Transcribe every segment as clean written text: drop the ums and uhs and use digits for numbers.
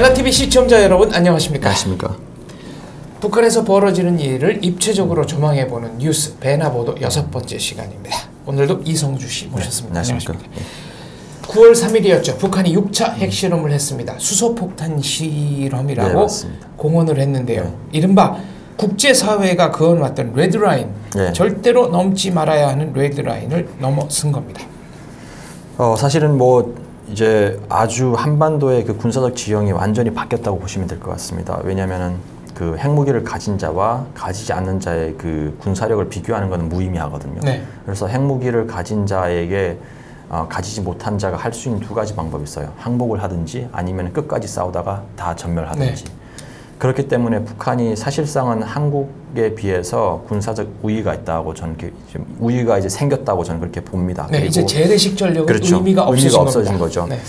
대나TV 시청자 여러분 안녕하십니까? 안녕하십니까? 북한에서 벌어지는 일을 입체적으로 조망해보는 뉴스 배나보도 6번째 시간입니다. 오늘도 이성주 씨 모셨습니다. 네, 안녕하십니까? 9월 3일이었죠. 북한이 6차 핵실험을 했습니다. 수소폭탄 실험이라고 공언을 했는데요. 네. 이른바 국제사회가 그어놨던 레드라인, 네. 절대로 넘지 말아야 하는 레드라인을 넘어선 겁니다. 사실은 뭐 이제 아주 한반도의 그 군사적 지형이 완전히 바뀌었다고 보시면 될 것 같습니다. 왜냐하면은 그 핵무기를 가진 자와 가지지 않는 자의 그 군사력을 비교하는 것은 무의미하거든요. 네. 그래서 핵무기를 가진 자에게 가지지 못한 자가 할 수 있는 두 가지 방법이 있어요. 항복을 하든지 아니면 끝까지 싸우다가 다 전멸하든지. 네. 그렇기 때문에 북한이 사실상은 한국에 비해서 군사적 우위가 있다고 저는 우위가 이제 생겼다고 저는 그렇게 봅니다. 네, 이제 재래식 전력은 그렇죠. 의미가 없어진 거죠. 네.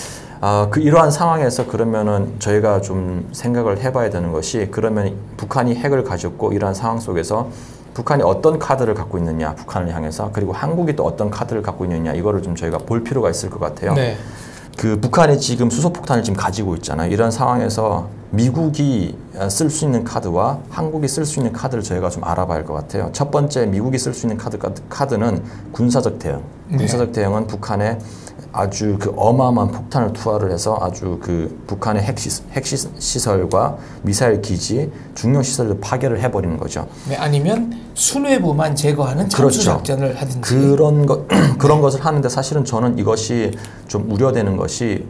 이러한 상황에서 그러면은 저희가 좀 생각을 해봐야 되는 것이, 그러면 북한이 핵을 가졌고 이러한 상황 속에서 북한이 어떤 카드를 갖고 있느냐, 북한을 향해서, 그리고 한국이 또 어떤 카드를 갖고 있느냐, 이거를 좀 저희가 볼 필요가 있을 것 같아요. 네. 그 북한이 지금 수소폭탄을 지금 가지고 있잖아요. 이런 상황에서 미국이 쓸 수 있는 카드와 한국이 쓸 수 있는 카드를 저희가 좀 알아봐야 할 것 같아요. 첫 번째, 미국이 쓸 수 있는 카드는 군사적 대응. 네. 군사적 대응은 북한에 아주 그 어마어마한 폭탄을 투하를 해서 아주 그 북한의 핵시설과 미사일 기지, 중요 시설을 파괴를 해버리는 거죠. 네, 아니면 순회부만 제거하는 참수작전을 그렇죠. 하든지. 그런 것을 하는데, 사실은 저는 이것이 좀 우려되는 것이,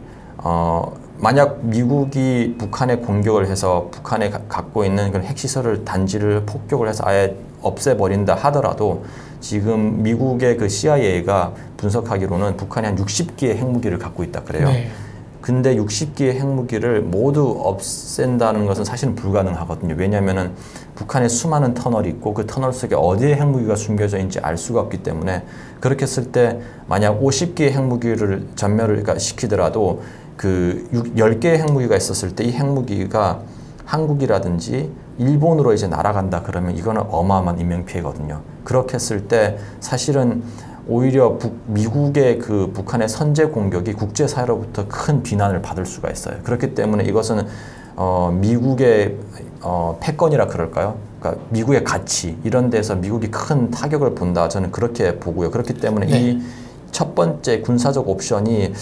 만약 미국이 북한에 공격을 해서 북한에 갖고 있는 그런 핵시설을, 단지를 폭격을 해서 아예 없애버린다 하더라도, 지금 미국의 그 CIA가 분석하기로는 북한이 한 60기의 핵무기를 갖고 있다 그래요. 네. 근데 60기의 핵무기를 모두 없앤다는 것은 사실은 불가능하거든요. 왜냐하면은 북한에 수많은 터널이 있고 그 터널 속에 어디에 핵무기가 숨겨져 있는지 알 수가 없기 때문에, 그렇게 했을 때 만약 50기의 핵무기를 전멸을 시키더라도 그 10개의 핵무기가 있었을 때 이 핵무기가 한국이라든지 일본으로 이제 날아간다 그러면 이거는 어마어마한 인명피해거든요. 그렇게 했을 때 사실은 오히려 미국의 그 북한의 선제 공격이 국제사회로부터 큰 비난을 받을 수가 있어요. 그렇기 때문에 이것은 미국의 패권이라 그럴까요? 그러니까 미국의 가치, 이런 데서 미국이 큰 타격을 본다, 저는 그렇게 보고요. 그렇기 때문에 네. 이 첫 번째 군사적 옵션이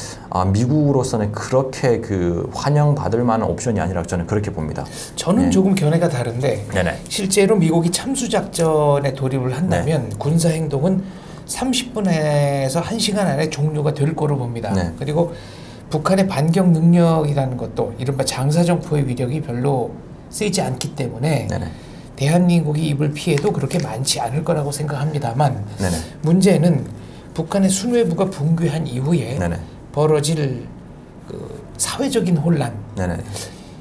미국으로서는 그렇게 그 환영받을 만한 옵션이 아니라고 저는 그렇게 봅니다. 저는 네. 조금 견해가 다른데, 네네. 실제로 미국이 참수작전에 돌입을 한다면 네. 군사행동은 30분에서 1시간 안에 종료가 될 거로 봅니다. 네. 그리고 북한의 반격 능력이라는 것도 이른바 장사정포의 위력이 별로 세지 않기 때문에 네네. 대한민국이 입을 피해도 그렇게 많지 않을 거라고 생각합니다만, 네네. 문제는 북한의 순회부가 붕괴한 이후에 네네. 벌어질 그 사회적인 혼란, 네네.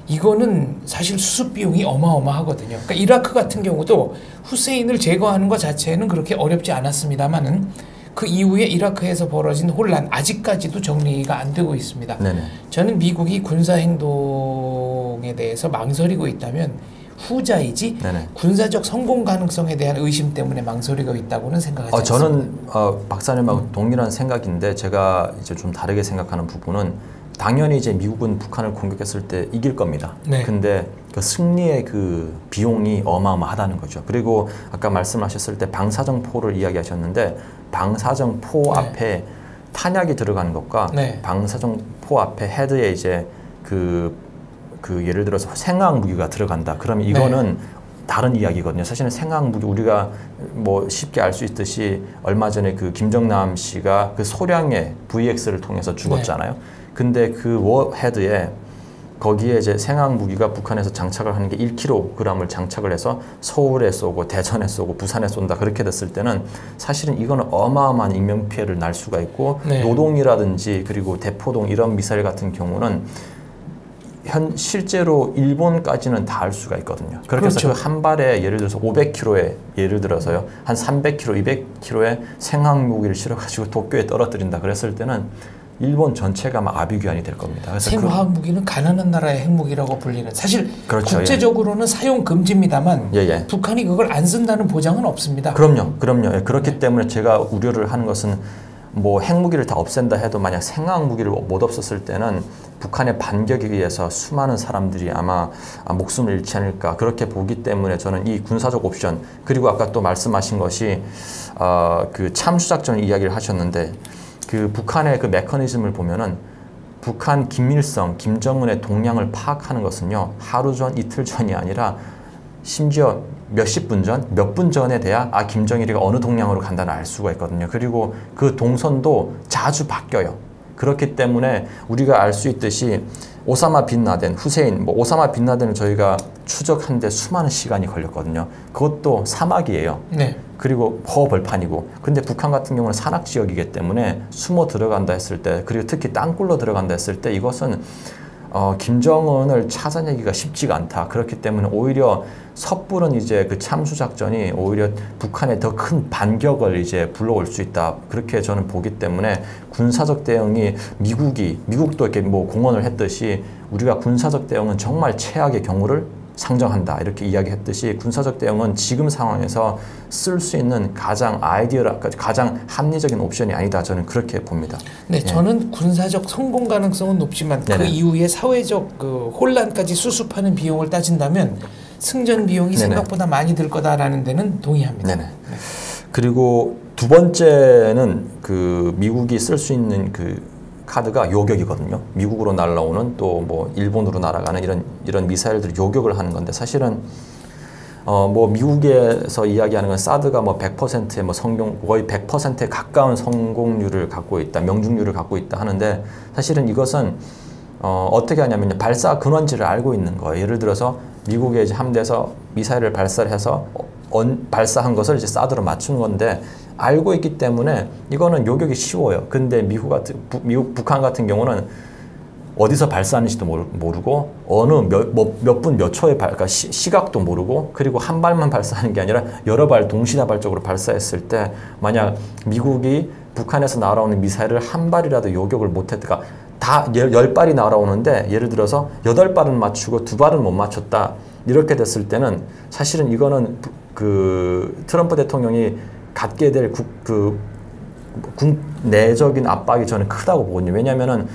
이거는 사실 수습 비용이 어마어마하거든요. 그러니까 이라크 같은 경우도 후세인을 제거하는 것 자체는 그렇게 어렵지 않았습니다만은 그 이후에 이라크에서 벌어진 혼란, 아직까지도 정리가 안 되고 있습니다. 네네. 저는 미국이 군사행동에 대해서 망설이고 있다면 후자이지, 네네. 군사적 성공 가능성에 대한 의심 때문에 망설이고 있다고는 생각하지 않습니다. 저는 박사님하고 동일한 생각인데, 제가 이제 좀 다르게 생각하는 부분은, 당연히 이제 미국은 북한을 공격했을 때 이길 겁니다. 네. 근데 그 승리의 그 비용이 어마어마하다는 거죠. 그리고 아까 말씀하셨을 때 방사정포를 이야기하셨는데, 방사정포 네. 앞에 탄약이 들어가는 것과 네. 방사정포 앞에 헤드에 이제 그 예를 들어서 생화학 무기가 들어간다. 그러면 이거는 네. 다른 이야기거든요. 사실은 생화학 무기, 우리가 뭐 쉽게 알 수 있듯이 얼마 전에 그 김정남 씨가 그 소량의 VX를 통해서 죽었잖아요. 네. 근데 그 워헤드에 거기에 이제 생화학 무기가 북한에서 장착을 하는 게 1kg을 장착을 해서 서울에 쏘고 대전에 쏘고 부산에 쏜다, 그렇게 됐을 때는 사실은 이거는 어마어마한 인명피해를 날 수가 있고, 네. 노동이라든지 그리고 대포동 이런 미사일 같은 경우는 실제로 일본까지는 닿을 수가 있거든요. 그렇게 해서 그렇죠. 그 한 발에 예를 들어서 500kg에, 예를 들어서요, 한 300kg, 200kg의 생화학 무기를 실어가지고 도쿄에 떨어뜨린다 그랬을 때는 일본 전체가 아마 아비규환이 될 겁니다. 그래서 생화학 무기는 가난한 나라의 핵무기라고 불리는, 사실 그렇죠, 국제적으로는 사용 금지입니다만 북한이 그걸 안 쓴다는 보장은 없습니다. 그럼요. 그렇기 때문에 제가 우려를 하는 것은 뭐 핵무기를 다 없앤다 해도 만약 생화학 무기를 못 없었을 때는 북한의 반격에 의해서 수많은 사람들이 아마 목숨을 잃지 않을까 그렇게 보기 때문에 저는 이 군사적 옵션 그리고 아까 또 말씀하신 것이 그 참수작전 이야기를 하셨는데 그 북한의 그 메커니즘을 보면은 북한 김일성, 김정은의 동향을 파악하는 것은요 하루 전, 이틀 전이 아니라 심지어 몇십 분 전, 몇 분 전에 돼야 김정일이가 어느 동향으로 간다는 알 수가 있거든요. 그리고 그 동선도 자주 바뀌어요. 그렇기 때문에 우리가 알 수 있듯이 오사마 빈 라덴, 후세인, 뭐 오사마 빈 라덴을 저희가 추적하는데 수많은 시간이 걸렸거든요. 그것도 사막이에요. 네. 그리고 허벌판이고. 근데 북한 같은 경우는 산악 지역이기 때문에 숨어 들어간다 했을 때, 그리고 특히 땅굴로 들어간다 했을 때 이것은 김정은을 찾아내기가 쉽지가 않다. 그렇기 때문에 오히려 섣부른 이제 그 참수 작전이 오히려 북한의 더 큰 반격을 이제 불러올 수 있다. 그렇게 저는 보기 때문에 군사적 대응이 미국도 이렇게 뭐 공언을 했듯이 우리가 군사적 대응은 정말 최악의 경우를 상정한다. 이렇게 이야기했듯이 군사적 대응은 지금 상황에서 쓸 수 있는 가장 가장 합리적인 옵션이 아니다. 저는 그렇게 봅니다. 네, 예. 저는 군사적 성공 가능성은 높지만 네네. 그 이후에 사회적 그 혼란까지 수습하는 비용을 따진다면 승전 비용이 네네. 생각보다 많이 들 거다라는 데는 동의합니다. 네네. 그리고 두 번째는 그 미국이 쓸 수 있는 그 카드가 요격이거든요. 미국으로 날아오는 또 뭐 일본으로 날아가는 이런 미사일들을 요격을 하는 건데 사실은 뭐 미국에서 이야기하는 건 사드가 뭐 100%의 뭐 거의 100%에 가까운 성공률을 갖고 있다, 명중률을 갖고 있다 하는데 사실은 이것은 어떻게 하냐면 발사 근원지를 알고 있는 거예요. 예를 들어서 미국의 이제 함대에서 미사일을 발사를 해서 발사한 것을 이제 사드로 맞춘 건데 알고 있기 때문에 이거는 요격이 쉬워요. 근데 북한 같은 경우는 어디서 발사하는지도 모르고 어느 몇 분 몇 초에 그러니까 시각도 모르고 그리고 한 발만 발사하는 게 아니라 여러 발 동시다발적으로 발사했을 때 만약 미국이 북한에서 날아오는 미사일을 한 발이라도 요격을 못했다가 다 10발이 날아오는데 예를 들어서 8발은 맞추고 2발은 못 맞췄다. 이렇게 됐을 때는 사실은 이거는 그 트럼프 대통령이 갖게 될 국내적인 압박이 저는 크다고 보거든요. 왜냐하면은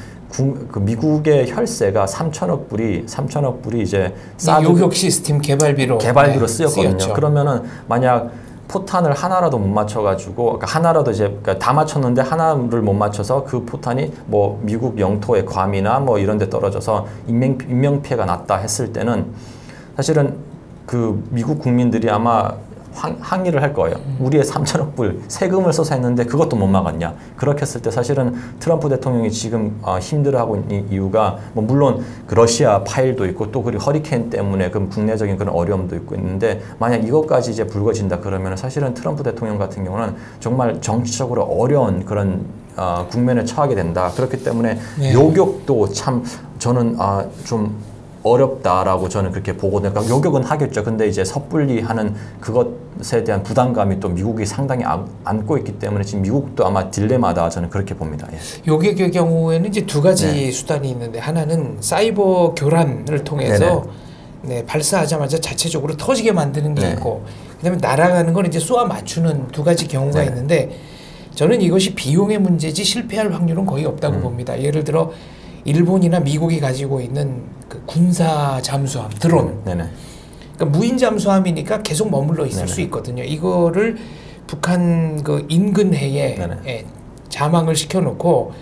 그 미국의 혈세가 3천억 불이 이제 요격 시스템 개발비로 쓰였거든요. 쓰였죠. 그러면은 만약 포탄을 하나라도 못 맞춰가지고 그러니까 하나라도 이제 그러니까 다 맞췄는데 하나를 못 맞춰서 그 포탄이 뭐 미국 영토의 괌이나 뭐 이런데 떨어져서 인명 피해가 났다 했을 때는 사실은 그 미국 국민들이 아마 항의를 할 거예요. 우리의 3천억 불 세금을 써서 했는데 그것도 못 막았냐. 그렇게 했을 때 사실은 트럼프 대통령이 지금 힘들어하고 있는 이유가 뭐 물론 그 러시아 파일도 있고 또 그리고 허리케인 때문에 그 국내적인 그런 어려움도 있고 있는데 만약 이것까지 이제 불거진다 그러면 사실은 트럼프 대통령 같은 경우는 정말 정치적으로 어려운 그런 국면에 처하게 된다. 그렇기 때문에 네. 요격도 참 저는 좀 어렵다라고 저는 그렇게 보거든요. 그러니까 요격은 하겠죠. 근데 이제 섣불리 하는 그것에 대한 부담감이 또 미국이 상당히 안고 있기 때문에 지금 미국도 아마 딜레마다 저는 그렇게 봅니다. 예. 요격의 경우에는 이제 두 가지 네. 수단이 있는데 하나는 사이버 교란을 통해서 발사하자마자 자체적으로 터지게 만드는 게 네. 있고 그다음에 날아가는 건 이제 쏘아 맞추는 두 가지 경우가 네. 있는데 저는 이것이 비용의 문제지 실패할 확률은 거의 없다고 봅니다. 예를 들어 일본이나 미국이 가지고 있는 그 군사 잠수함 드론, 네네. 그러니까 무인 잠수함이니까 계속 머물러 있을 네네. 수 있거든요. 이거를 북한 그 인근 해에 자망을 시켜놓고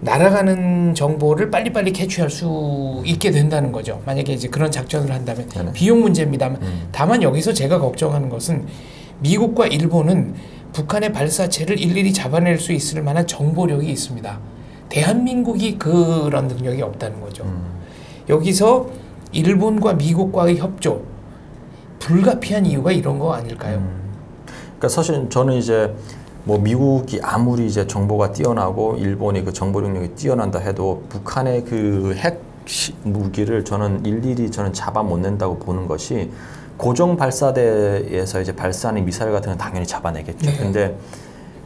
날아가는 정보를 빨리빨리 캐치할 수 있게 된다는 거죠. 만약에 이제 그런 작전을 한다면 네네. 비용 문제입니다만 다만 여기서 제가 걱정하는 것은 미국과 일본은 북한의 발사체를 일일이 잡아낼 수 있을 만한 정보력이 있습니다. 대한민국이 그런 능력이 없다는 거죠. 여기서 일본과 미국과의 협조 불가피한 이유가 이런 거 아닐까요? 그러니까 사실 저는 이제 뭐 미국이 아무리 이제 정보가 뛰어나고 일본이 그 정보 능력이 뛰어난다 해도 북한의 그 핵 무기를 저는 일일이 잡아 못 낸다고 보는 것이 고정 발사대에서 이제 발사하는 미사일 같은 건 당연히 잡아내겠죠. 근데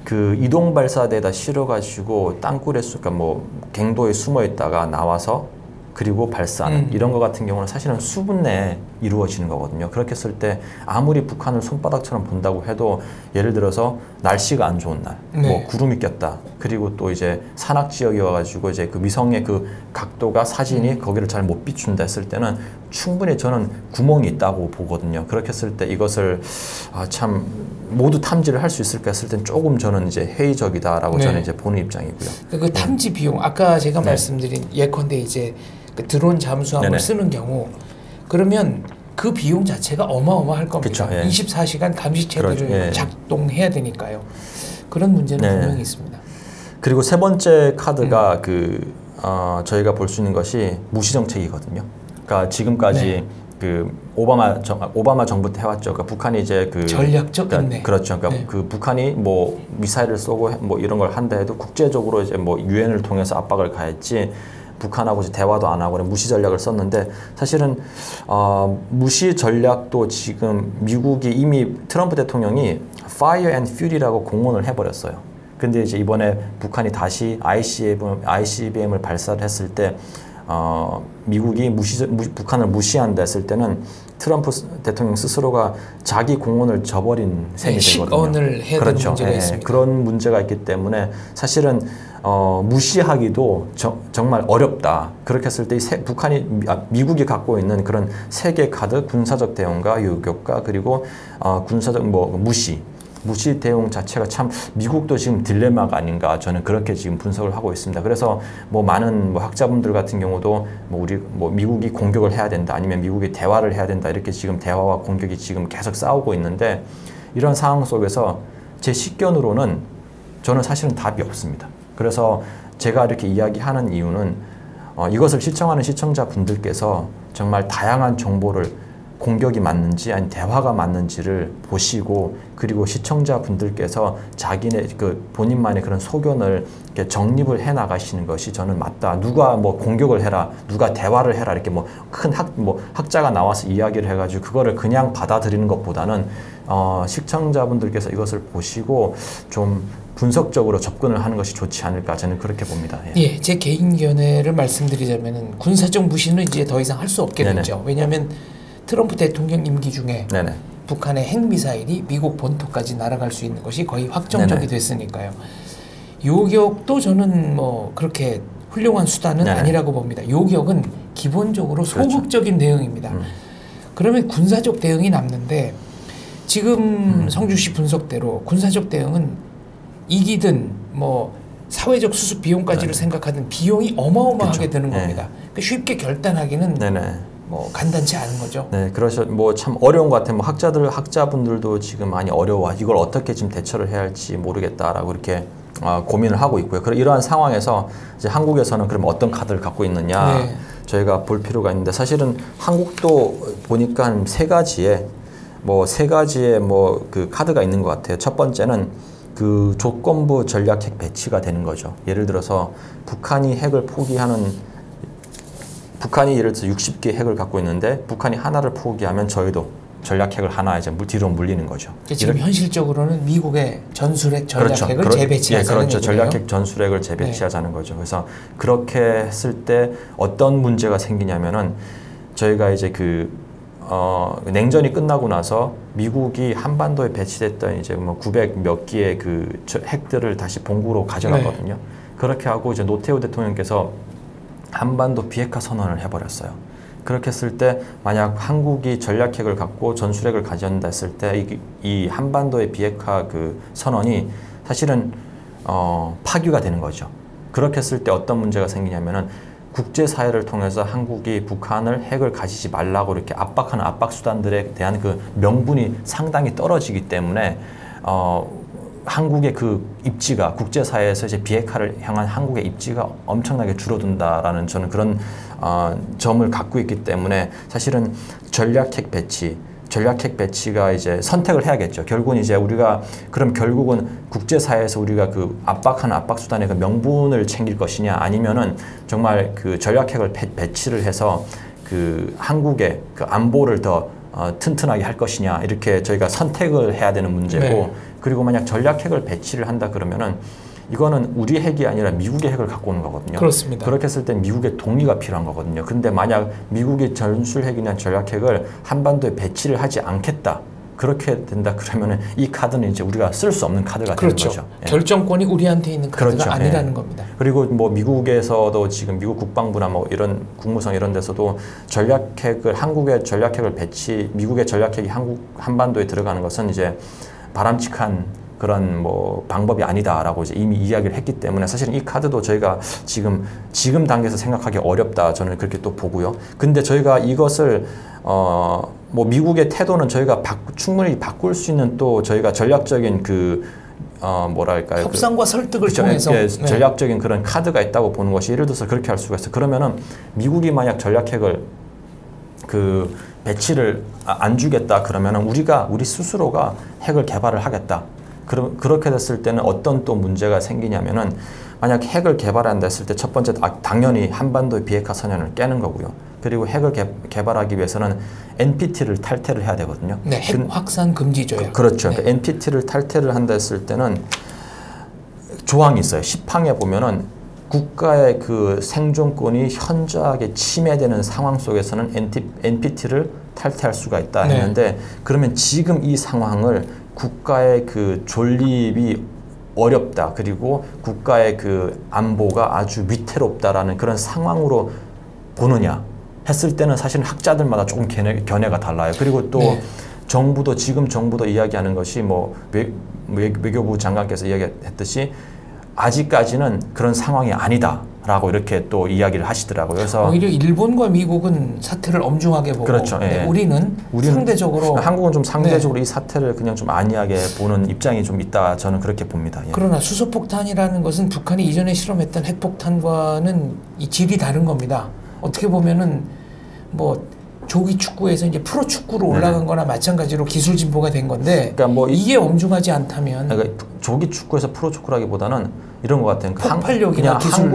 그 이동 발사대에다 실어가지고 땅굴에 그러니까 뭐 갱도에 숨어 있다가 나와서 그리고 발사하는 이런 거 같은 경우는 사실은 수분 내에 이루어지는 거거든요. 그렇게 했을 때 아무리 북한을 손바닥처럼 본다고 해도 예를 들어서 날씨가 안 좋은 날, 네. 뭐 구름이 꼈다. 그리고 또 이제 산악 지역이어가지고 이제 그 위성의 그 각도가 사진이 거기를 잘 못 비춘다 했을 때는 충분히 저는 구멍이 있다고 보거든요. 그렇게 했을 때 이것을 참 모두 탐지를 할 수 있을까 했을 땐 조금 저는 이제 회의적이다라고 네. 저는 이제 보는 입장이고요. 그 탐지 비용 아까 제가 말씀드린 예컨대 이제 그 드론 잠수함을 네네. 쓰는 경우 그러면 그 비용 자체가 어마어마할 겁니다. 그쵸, 예. 24시간 감시체들을 그렇죠, 예. 작동해야 되니까요. 그런 문제는 네. 분명히 있습니다. 그리고 세 번째 카드가 저희가 볼 수 있는 것이 무시 정책이거든요. 그러니까 지금까지 네. 그 오바마 정부 때 해왔죠. 그러니까 북한이 이제 그 전략적 인내. 그렇죠. 그러니까 네. 그 북한이 뭐 미사일을 쏘고 뭐 이런 걸 한다 해도 국제적으로 이제 뭐 유엔을 통해서 압박을 가했지. 북한하고 이제 대화도 안 하고 무시 전략을 썼는데 사실은 무시 전략도 지금 미국이 이미 트럼프 대통령이 Fire and Fury라고 공언을 해버렸어요. 근데 이제 이번에 북한이 다시 ICBM을 발사를 했을 때 미국이 북한을 무시한다 했을 때는 트럼프 대통령 스스로가 자기 공언을 저버린 셈이 되거든요. 식언을 해야 되는 그렇죠. 문제가 예, 있습니다. 그런 문제가 있기 때문에 사실은 무시하기도 정말 어렵다. 그렇게 했을 때 미국이 갖고 있는 그런 세계 카드, 군사적 대응과 요격과 그리고 군사적 무시 대응 자체가 참 미국도 지금 딜레마가 아닌가 저는 그렇게 지금 분석을 하고 있습니다. 그래서 뭐 많은 학자분들 같은 경우도 미국이 공격을 해야 된다 아니면 미국이 대화를 해야 된다 이렇게 지금 대화와 공격이 지금 계속 싸우고 있는데 이런 상황 속에서 제 식견으로는 저는 사실은 답이 없습니다. 그래서 제가 이렇게 이야기하는 이유는 이것을 시청하는 시청자분들께서 정말 다양한 정보를 공격이 맞는지 아니 대화가 맞는지를 보시고 그리고 시청자분들께서 자기네 본인만의 그런 소견을 이렇게 정립을 해 나가시는 것이 저는 맞다. 누가 뭐 공격을 해라, 누가 대화를 해라 이렇게 큰 학자가 나와서 이야기를 해가지고 그거를 그냥 받아들이는 것보다는 시청자분들께서 이것을 보시고 좀 분석적으로 접근을 하는 것이 좋지 않을까 저는 그렇게 봅니다. 예, 제 개인 견해를 말씀드리자면은 군사적 무시는 이제 더 이상 할 수 없게 네네. 됐죠. 왜냐하면 트럼프 대통령 임기 중에 네네. 북한의 핵미사일이 미국 본토까지 날아갈 수 있는 것이 거의 확정적이 네네. 됐으니까요. 요격도 저는 그렇게 훌륭한 수단은 네네. 아니라고 봅니다. 요격은 기본적으로 소극적인 대응입니다. 그러면 군사적 대응이 남는데 지금 성주 씨 분석대로 군사적 대응은 이기든 사회적 수습 비용까지를 생각하든 비용이 어마어마하게 드는 겁니다. 그러니까 쉽게 결단하기는 간단치 않은 거죠. 네, 그래서 참 어려운 것 같아요. 학자분들도 지금 많이 어려워. 이걸 어떻게 지금 대처를 해야 할지 모르겠다라고 이렇게 고민을 하고 있고요. 이러한 상황에서 이제 한국에서는 그럼 어떤 카드를 갖고 있느냐 네. 저희가 볼 필요가 있는데 사실은 한국도 보니까 세 가지의 그 카드가 있는 것 같아요. 첫 번째는 그 조건부 전략 핵 배치가 되는 거죠. 예를 들어서 북한이 예를 들어서 60개 핵을 갖고 있는데 북한이 하나를 포기하면 저희도 전략 핵을 하나 이제 뒤로 물리는 거죠. 지금 현실적으로는 미국의 전술핵 전략 핵을 재배치하자는 그렇죠. 얘기네요. 전략핵 전술핵을 재배치하자는 거죠. 그래서 그렇게 했을 때 어떤 문제가 생기냐면은 저희가 이제 냉전이 끝나고 나서 미국이 한반도에 배치됐던 이제 900 몇 개의 그 핵들을 다시 본국으로 가져갔거든요. 그렇게 하고 이제 노태우 대통령께서 한반도 비핵화 선언을 해버렸어요. 그렇게 했을 때 만약 한국이 전략핵을 갖고 전술핵을 가져온다 했을 때 이 한반도의 비핵화 그 선언이 사실은 파기가 되는 거죠. 그렇게 했을 때 어떤 문제가 생기냐면은 국제사회를 통해서 한국이 북한을 핵을 가지지 말라고 이렇게 압박하는 압박 수단들에 대한 그 명분이 상당히 떨어지기 때문에 한국의 그 입지가 국제사회에서 이제 비핵화를 향한 한국의 입지가 엄청나게 줄어든다라는 저는 그런 점을 갖고 있기 때문에 사실은 전략핵 배치가 이제 선택을 해야겠죠. 결국은 이제 우리가 그럼 결국은 국제사회에서 우리가 그 압박하는 압박 수단의 그 명분을 챙길 것이냐 아니면은 정말 그 전략핵을 배치를 해서 그 한국의 그 안보를 더 튼튼하게 할 것이냐 이렇게 저희가 선택을 해야 되는 문제고 그리고 만약 전략핵을 배치를 한다 그러면은 이거는 우리 핵이 아니라 미국의 핵을 갖고 오는 거거든요. 그렇습니다. 그렇게 했을 때 미국의 동의가 필요한 거거든요. 근데 만약 미국이 전술핵이나 전략핵을 한반도에 배치를 하지 않겠다. 그렇게 된다 그러면은 이 카드는 이제 우리가 쓸 수 없는 카드가 그렇죠. 되는 거죠. 예. 결정권이 우리한테 있는 카드가 그렇죠. 아니라는 예. 겁니다. 그리고 뭐 미국에서도 지금 미국 국방부나 뭐 이런 국무성 이런 데서도 전략핵을 한국의 전략핵을 미국의 전략핵이 한반도에 들어가는 것은 이제 바람직한 그런 뭐 방법이 아니다라고 이제 이미 이야기를 했기 때문에 사실은 이 카드도 저희가 지금 단계에서 생각하기 어렵다 저는 그렇게 또 보고요. 근데 저희가 이것을 뭐 미국의 태도는 저희가 충분히 바꿀 수 있는 또 저희가 전략적인 뭐랄까요? 협상과 설득을 통해서 전략적인 그런 카드가 있다고 보는 것이 예를 들어서 그렇게 할 수가 있어요. 그러면은 미국이 만약 전략핵을 배치를 안 주겠다 그러면은 우리 스스로가 핵을 개발을 하겠다. 그렇게 됐을 때는 어떤 또 문제가 생기냐면은 만약 핵을 개발한다 했을 때 첫 번째 당연히 한반도의 비핵화 선언을 깨는 거고요. 그리고 핵을 개발하기 위해서는 NPT를 탈퇴를 해야 되거든요. 네, 핵 확산 금지 조약. 그렇죠. 네. 그러니까 NPT를 탈퇴를 한다 했을 때는 조항이 있어요. 10항에 보면은 국가의 그 생존권이 현저하게 침해되는 상황 속에서는 NPT를 탈퇴할 수가 있다 했는데 네. 그러면 지금 이 상황을 국가의 그 존립이 어렵다. 그리고 국가의 그 안보가 아주 위태롭다라는 그런 상황으로 보느냐 했을 때는 사실은 학자들마다 조금 견해가 달라요. 그리고 또 네. 지금 정부도 이야기하는 것이 뭐 외교부 장관께서 이야기했듯이 아직까지는 그런 상황이 아니다라고 이렇게 또 이야기를 하시더라고요. 그래서 오히려 일본과 미국은 사태를 엄중하게 보고 그렇죠. 네. 우리는 상대적으로 한국은 좀 상대적으로 네. 이 사태를 그냥 좀 안이하게 보는 입장이 좀 있다. 저는 그렇게 봅니다. 예. 그러나 수소폭탄이라는 것은 북한이 이전에 실험했던 핵폭탄과는 이 질이 다른 겁니다. 어떻게 보면은 뭐 조기 축구에서 이제 프로 축구로 올라간 거나 마찬가지로 기술 진보가 된 건데 그러니까 뭐 이게 엄중하지 않다면 그러니까 조기 축구에서 프로 축구라기보다는 이런 것 같아요. 폭발력이나 기술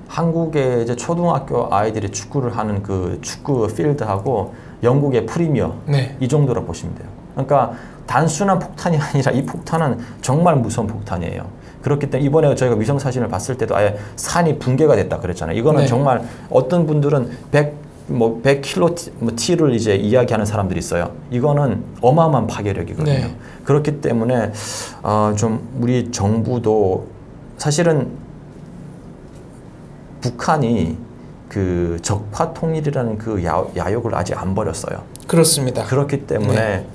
한국의 이제 초등학교 아이들이 축구를 하는 그 축구 필드하고 영국의 프리미어 네. 이 정도로 보시면 돼요. 그러니까 단순한 폭탄이 아니라 이 폭탄은 정말 무서운 폭탄이에요. 그렇기 때문에 이번에 저희가 위성 사진을 봤을 때도 아예 산이 붕괴가 됐다 그랬잖아요. 이거는 네. 정말 어떤 분들은 100kT를 이제 이야기하는 사람들이 있어요. 이거는 어마어마한 파괴력이거든요. 네. 그렇기 때문에 좀 우리 정부도 사실은 북한이 그 적화 통일이라는 그 야욕을 아직 안 버렸어요. 그렇습니다. 그렇기 때문에 네.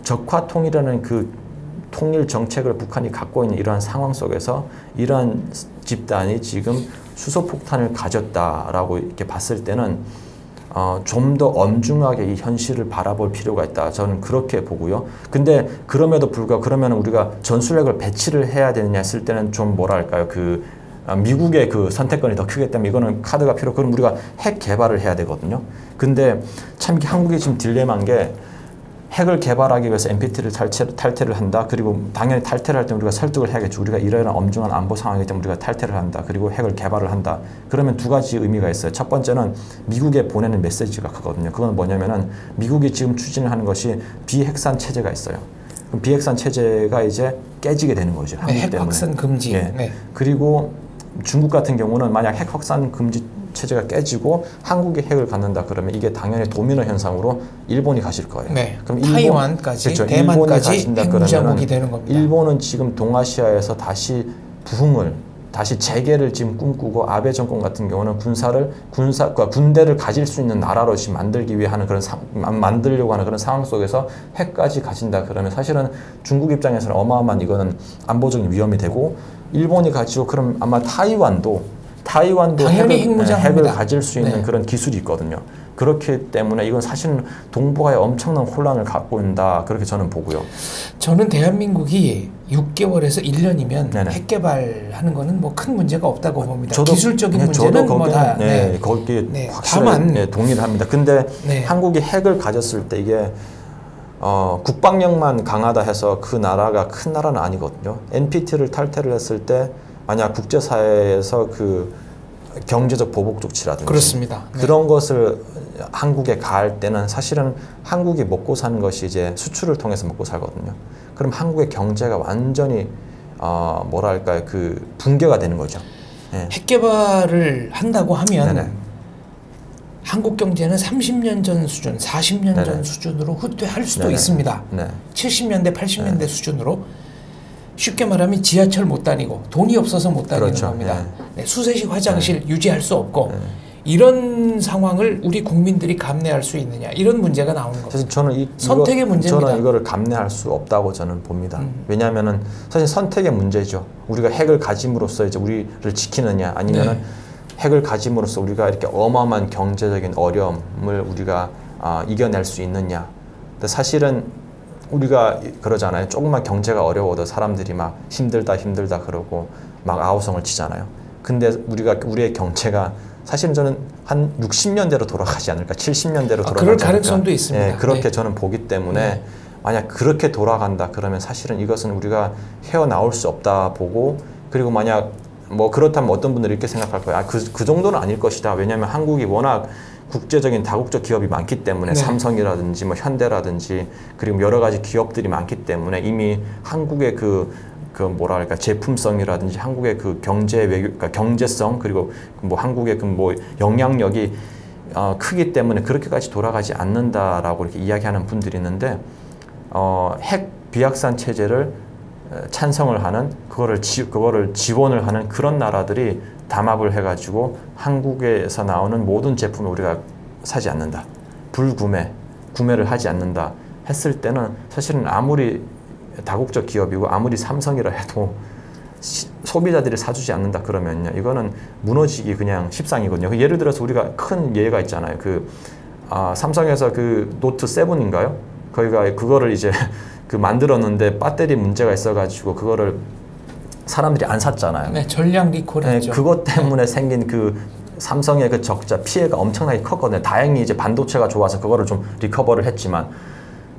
적화 통일이라는 그 통일 정책을 북한이 갖고 있는 이러한 상황 속에서 이러한 집단이 지금 수소폭탄을 가졌다라고 이렇게 봤을 때는 좀 더 엄중하게 이 현실을 바라볼 필요가 있다. 저는 그렇게 보고요. 근데 그럼에도 불구하고 그러면 우리가 전술핵을 배치를 해야 되느냐 했을 때는 좀 뭐랄까요? 미국의 그 선택권이 더 크기 때문에 이거는 카드가 필요. 그럼 우리가 핵 개발을 해야 되거든요. 근데 참 한국이 지금 딜레마인 게 핵을 개발하기 위해서 NPT를 탈퇴를 한다. 그리고 당연히 탈퇴를 할 때 우리가 설득을 해야겠죠. 우리가 이러한 엄중한 안보 상황이기 때문에 우리가 탈퇴를 한다. 그리고 핵을 개발을 한다. 그러면 두 가지 의미가 있어요. 첫 번째는 미국에 보내는 메시지가 크거든요. 그건 뭐냐면은 미국이 지금 추진을 하는 것이 비핵산 체제가 있어요. 그럼 비핵산 체제가 이제 깨지게 되는 거죠. 한국 핵 때문에. 확산 금지. 예. 네. 그리고 중국 같은 경우는 만약 핵 확산 금지 체제가 깨지고 한국이 핵을 갖는다 그러면 이게 당연히 도미노 현상으로 일본이 가질 거예요. 네. 그럼 타이완까지, 그렇죠. 대만까지 핵무장국이 되는 겁니다. 일본은 지금 동아시아에서 다시 재개를 지금 꿈꾸고 아베 정권 같은 경우는 군대를 가질 수 있는 나라로 지금 만들려고 하는 그런 상황 속에서 핵까지 가진다 그러면 사실은 중국 입장에서는 어마어마한 이거는 안보적인 위험이 되고 일본이 가지고 그럼 아마 타이완도 핵을 가질 수 있는 네. 그런 기술이 있거든요. 그렇기 때문에 이건 사실은 동북아에 엄청난 혼란을 갖고 있다. 그렇게 저는 보고요. 저는 대한민국이 6개월에서 1년이면 네네. 핵 개발하는 거는 뭐 큰 문제가 없다고 봅니다. 저도, 기술적인 네, 문제는 저도 다 거기에 네. 확실히 동의를 합니다. 근데 네. 한국이 핵을 가졌을 때 이게 국방력만 강하다 해서 그 나라가 큰 나라는 아니거든요. NPT를 탈퇴를 했을 때 만약 국제사회에서 그 경제적 보복 조치라든지 그렇습니다. 네. 그런 것을 한국에 가할 때는 사실은 한국이 먹고 사는 것이 이제 수출을 통해서 먹고 살거든요. 그럼 한국의 경제가 완전히 뭐랄까요, 그 붕괴가 되는 거죠. 예. 핵 개발을 한다고 하면 네네. 한국 경제는 30년 전 수준, 40년 네네. 전 수준으로 후퇴할 수도 네네. 있습니다. 네. 70년대, 80년대 수준으로 쉽게 말하면 지하철 못 다니고 돈이 없어서 못 다니는 그렇죠. 겁니다. 네, 수세식 화장실 유지할 수 없고 네. 이런 상황을 우리 국민들이 감내할 수 있느냐 이런 문제가 나오는 겁니다. 사실 저는 선택의 문제입니다. 저는 이거를 감내할 수 없다고 저는 봅니다. 왜냐하면은 사실 선택의 문제죠. 우리가 핵을 가짐으로써 이제 우리를 지키느냐 아니면은 핵을 가짐으로써 우리가 이렇게 어마어마한 경제적인 어려움을 우리가 이겨낼 수 있느냐. 근데 사실은 우리가 그러잖아요. 조금만 경제가 어려워도 사람들이 막 힘들다 그러고 막 아우성을 치잖아요. 근데 우리의 경제가 사실은 저는 한 60년대로 돌아가지 않을까, 70년대로 돌아가지 그럴 않을까. 가능성도 있습니다. 예, 그렇게 네. 저는 보기 때문에 만약 그렇게 돌아간다 그러면 사실은 이것은 우리가 헤어나올 수 없다 보고, 그리고 만약 뭐 그렇다면 어떤 분들이 이렇게 생각할 거예요. 그 정도는 아닐 것이다. 왜냐하면 한국이 워낙 국제적인 다국적 기업이 많기 때문에 삼성이라든지 뭐 현대라든지 그리고 여러 가지 기업들이 많기 때문에 이미 한국의 그 뭐랄까 제품성이라든지 한국의 그 그러니까 경제성 그리고 뭐 한국의 그 뭐 영향력이 크기 때문에 그렇게까지 돌아가지 않는다라고 이렇게 이야기하는 분들이 있는데 핵 비확산 체제를 찬성을 하는 그거를 지원을 하는 그런 나라들이 담합을 해가지고 한국에서 나오는 모든 제품을 우리가 사지 않는다, 구매를 하지 않는다 했을 때는 사실은 아무리 다국적 기업이고 아무리 삼성이라 해도 소비자들이 사주지 않는다 그러면요, 이거는 무너지기 그냥 십상이거든요. 예를 들어서 우리가 큰 예가 있잖아요. 삼성에서 그 노트 7인가요? 그거를 이제 만들었는데 배터리 문제가 있어가지고 그거를 사람들이 안 샀잖아요. 네, 전량 리콜했죠. 네, 그것 때문에 생긴 그 삼성의 그 적자 피해가 엄청나게 컸거든요. 다행히 이제 반도체가 좋아서 그거를 좀 리커버를 했지만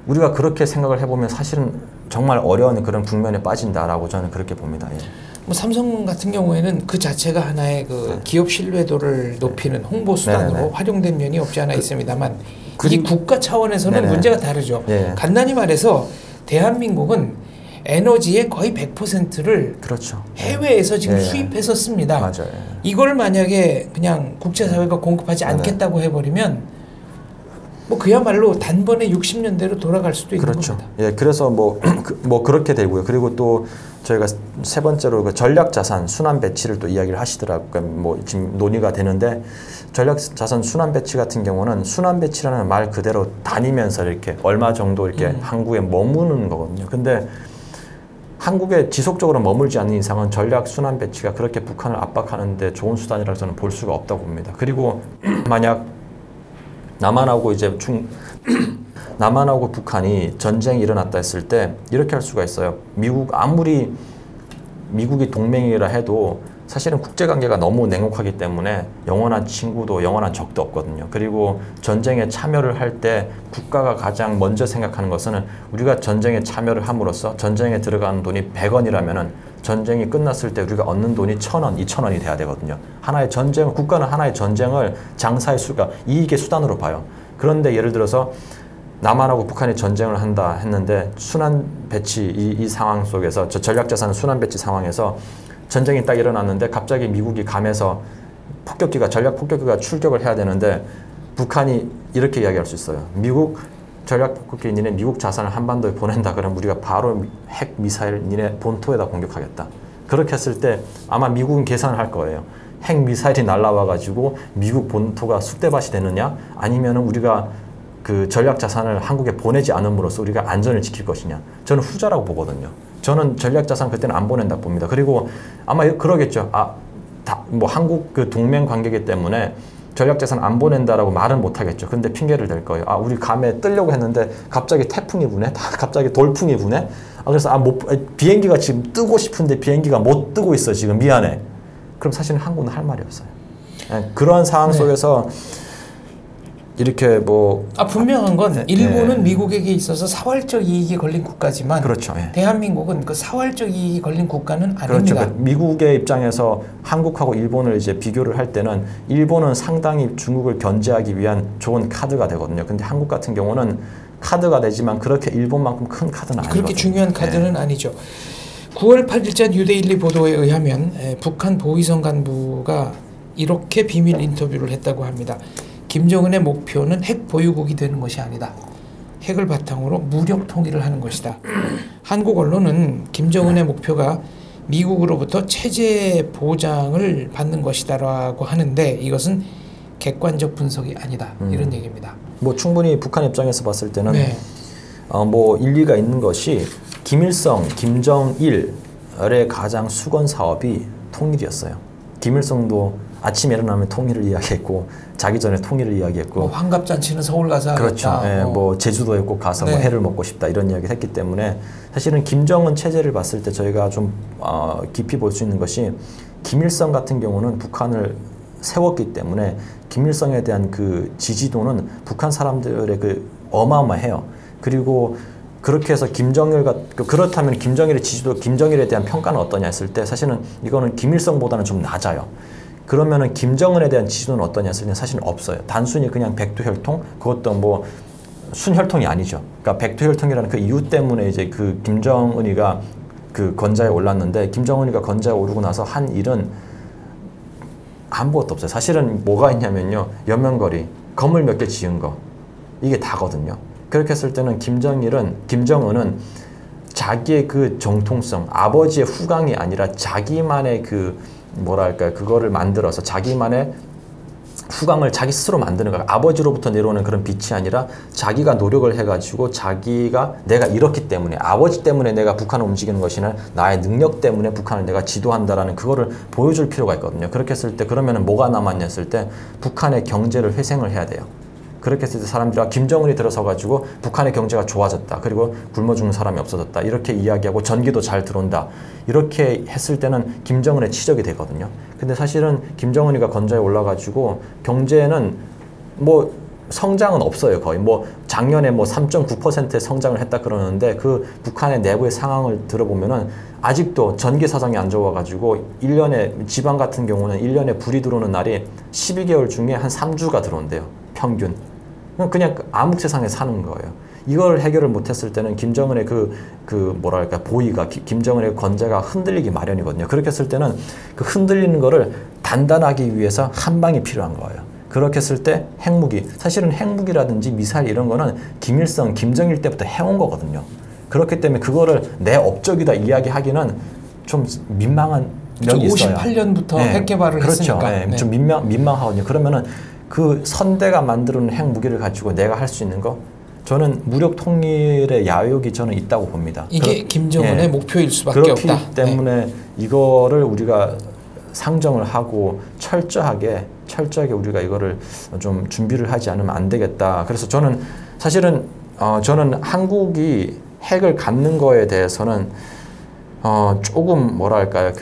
우리가 그렇게 생각을 해보면 사실은 정말 어려운 그런 국면에 빠진다라고 저는 그렇게 봅니다. 예. 뭐 삼성 같은 경우에는 그 자체가 하나의 그 기업 신뢰도를 높이는 홍보 수단으로 활용된 면이 없지 않아 있습니다만 이 국가 차원에서는 문제가 다르죠. 간단히 말해서 대한민국은 에너지의 거의 100%를 그렇죠. 해외에서 지금 수입해서 씁니다. 맞아요. 이걸 만약에 그냥 국제사회가 공급하지 않겠다고 해버리면 뭐 그야말로 단번에 60년대로 돌아갈 수도 있는 겁니다. 예, 그래서 뭐 그렇게 되고요. 그리고 또 저희가 세 번째로 그 전략자산 순환 배치를 또 이야기를 하시더라고요. 뭐 지금 논의가 되는데 전략자산 순환 배치 같은 경우는 순환 배치라는 말 그대로 다니면서 이렇게 얼마 정도 이렇게 한국에 머무는 거거든요. 근데 한국에 지속적으로 머물지 않는 이상은 전략 순환 배치가 그렇게 북한을 압박하는데 좋은 수단이라고 저는 볼 수가 없다고 봅니다. 그리고 만약 남한하고 북한이 전쟁이 일어났다 했을 때 이렇게 할 수가 있어요. 아무리 미국이 동맹이라 해도 사실은 국제관계가 너무 냉혹하기 때문에 영원한 친구도 영원한 적도 없거든요. 그리고 전쟁에 참여를 할 때 국가가 가장 먼저 생각하는 것은 우리가 전쟁에 참여를 함으로써 전쟁에 들어가는 돈이 100원이라면은 전쟁이 끝났을 때 우리가 얻는 돈이 1,000원, 2,000원이 돼야 되거든요. 국가는 하나의 전쟁을 장사의 이익의 수단으로 봐요. 그런데 예를 들어서 남한하고 북한이 전쟁을 한다 했는데 순환 배치 이 상황 속에서 전략자산 순환 배치 상황에서 전쟁이 딱 일어났는데 갑자기 미국이 감해서 전략 폭격기가 출격을 해야 되는데 북한이 이렇게 이야기할 수 있어요. 전략 폭격기 니네 미국 자산을 한반도에 보낸다 그러면 우리가 바로 핵 미사일 니네 본토에다 공격하겠다. 그렇게 했을 때 아마 미국은 계산을 할 거예요. 핵 미사일이 날라와 가지고 미국 본토가 쑥대밭이 되느냐 아니면은 우리가 그 전략 자산을 한국에 보내지 않음으로써 우리가 안전을 지킬 것이냐. 저는 후자라고 보거든요. 저는 전략 자산 그때는 안 보낸다고 봅니다. 그리고 아마 그러겠죠. 뭐 한국 그 동맹 관계이기 때문에 전략 자산 안 보낸다라고 말은 못 하겠죠. 근데 핑계를 댈 거예요. 우리 감에 뜨려고 했는데 갑자기 태풍이 부네. 갑자기 돌풍이 부네. 그래서 비행기가 지금 뜨고 싶은데 비행기가 못 뜨고 있어. 지금 미안해. 그럼 사실은 한국은 할 말이 없어요. 그러한 상황 속에서 이렇게 분명한 건 일본은 미국에게 있어서 사활적 이익이 걸린 국가지만 그렇죠. 대한민국은 그 사활적 이익이 걸린 국가는 아닙니다. 그렇죠. 그러니까 미국의 입장에서 한국하고 일본을 이제 비교를 할 때는 일본은 상당히 중국을 견제하기 위한 좋은 카드가 되거든요. 근데 한국 같은 경우는 카드가 되지만 그렇게 일본만큼 큰 카드는 아니거든요. 그렇게 중요한 카드는 아니죠. 9월 8일자 뉴데일리 보도에 의하면 북한 보위성 간부가 이렇게 비밀 인터뷰를 했다고 합니다. 김정은의 목표는 핵 보유국이 되는 것이 아니다. 핵을 바탕으로 무력 통일을 하는 것이다. 한국 언론은 김정은의 목표가 미국으로부터 체제 보장을 받는 것이다라고 하는데 이것은 객관적 분석이 아니다. 이런 얘기입니다. 뭐 충분히 북한 입장에서 봤을 때는 네. 뭐 일리가 있는 것이 김일성, 김정일의 가장 수건 사업이 통일이었어요. 김일성도 아침에 일어나면 통일을 이야기했고 자기 전에 통일을 이야기했고 환갑잔치는 서울 가서 하겠다. 그렇죠. 예, 뭐 제주도에 꼭 가서 뭐 회를 먹고 싶다 이런 이야기를 했기 때문에 사실은 김정은 체제를 봤을 때 저희가 좀 깊이 볼 수 있는 것이 김일성 같은 경우는 북한을 세웠기 때문에 김일성에 대한 그 지지도는 북한 사람들의 그 어마어마해요. 그리고 그렇게 해서 그렇다면 김정일의 지지도, 김정일에 대한 평가는 어떠냐 했을 때 사실은 이거는 김일성보다는 좀 낮아요. 그러면은 김정은에 대한 지지도는 어떠냐 했을 때 사실은 없어요. 단순히 그냥 백두혈통, 그것도 뭐 순혈통이 아니죠. 그러니까 백두혈통이라는 그 이유 때문에 이제 그 김정은이가 그 건자에 올랐는데 김정은이가 건자에 오르고 나서 한 일은 아무것도 없어요. 사실은 뭐가 있냐면요. 연명거리, 건물 몇 개 지은 거 이게 다거든요. 그렇게 했을 때는 김정은은 자기의 그 정통성, 아버지의 후광이 아니라 자기만의 그 뭐랄까 그거를 만들어서 자기만의 후광을 자기 스스로 만드는 거야. 아버지로부터 내려오는 그런 빛이 아니라 자기가 노력을 해가지고 자기가 내가 이렇기 때문에 아버지 때문에 내가 북한을 움직이는 것이 아니라 나의 능력 때문에 북한을 내가 지도한다라는 그거를 보여줄 필요가 있거든요. 그렇게 했을 때 그러면은 뭐가 남았냐 했을 때 북한의 경제를 회생을 해야 돼요. 그렇게 했을 때 사람들이 김정은이 들어서가지고 북한의 경제가 좋아졌다. 그리고 굶어 죽는 사람이 없어졌다. 이렇게 이야기하고 전기도 잘 들어온다. 이렇게 했을 때는 김정은의 치적이 되거든요. 근데 사실은 김정은이가 건자에 올라가지고 경제는 뭐 성장은 없어요. 거의 뭐 작년에 뭐 3.9%의 성장을 했다 그러는데 그 북한의 내부의 상황을 들어보면은 아직도 전기 사정이 안 좋아가지고 1년에 지방 같은 경우는 1년에 불이 들어오는 날이 12개월 중에 한 3주가 들어온대요. 평균. 그냥 암흑 세상에 사는 거예요. 이걸 해결을 못했을 때는 김정은의 뭐랄까 보위가 김정은의 건재가 흔들리기 마련이거든요. 그렇게 했을 때는 그 흔들리는 거를 단단하기 위해서 한 방이 필요한 거예요. 그렇게 했을 때 핵무기, 사실은 핵무기라든지 미사일 이런 거는 김일성, 김정일 때부터 해온 거거든요. 그렇기 때문에 그거를 내 업적이다 이야기하기는 좀 민망한 면이 있어요. 58년부터 핵 개발을 그렇죠. 했으니까. 네. 좀 민망하거든요. 그러면은 그 선대가 만드는 핵무기를 가지고 내가 할 수 있는 거 저는 무력 통일의 야욕이 저는 있다고 봅니다. 이게 김정은의 목표일 수밖에 그렇기 없다. 때문에 이거를 우리가 상정을 하고 철저하게 우리가 이거를 좀 준비를 하지 않으면 안 되겠다. 그래서 저는 사실은 저는 한국이 핵을 갖는 거에 대해서는 조금 뭐랄까요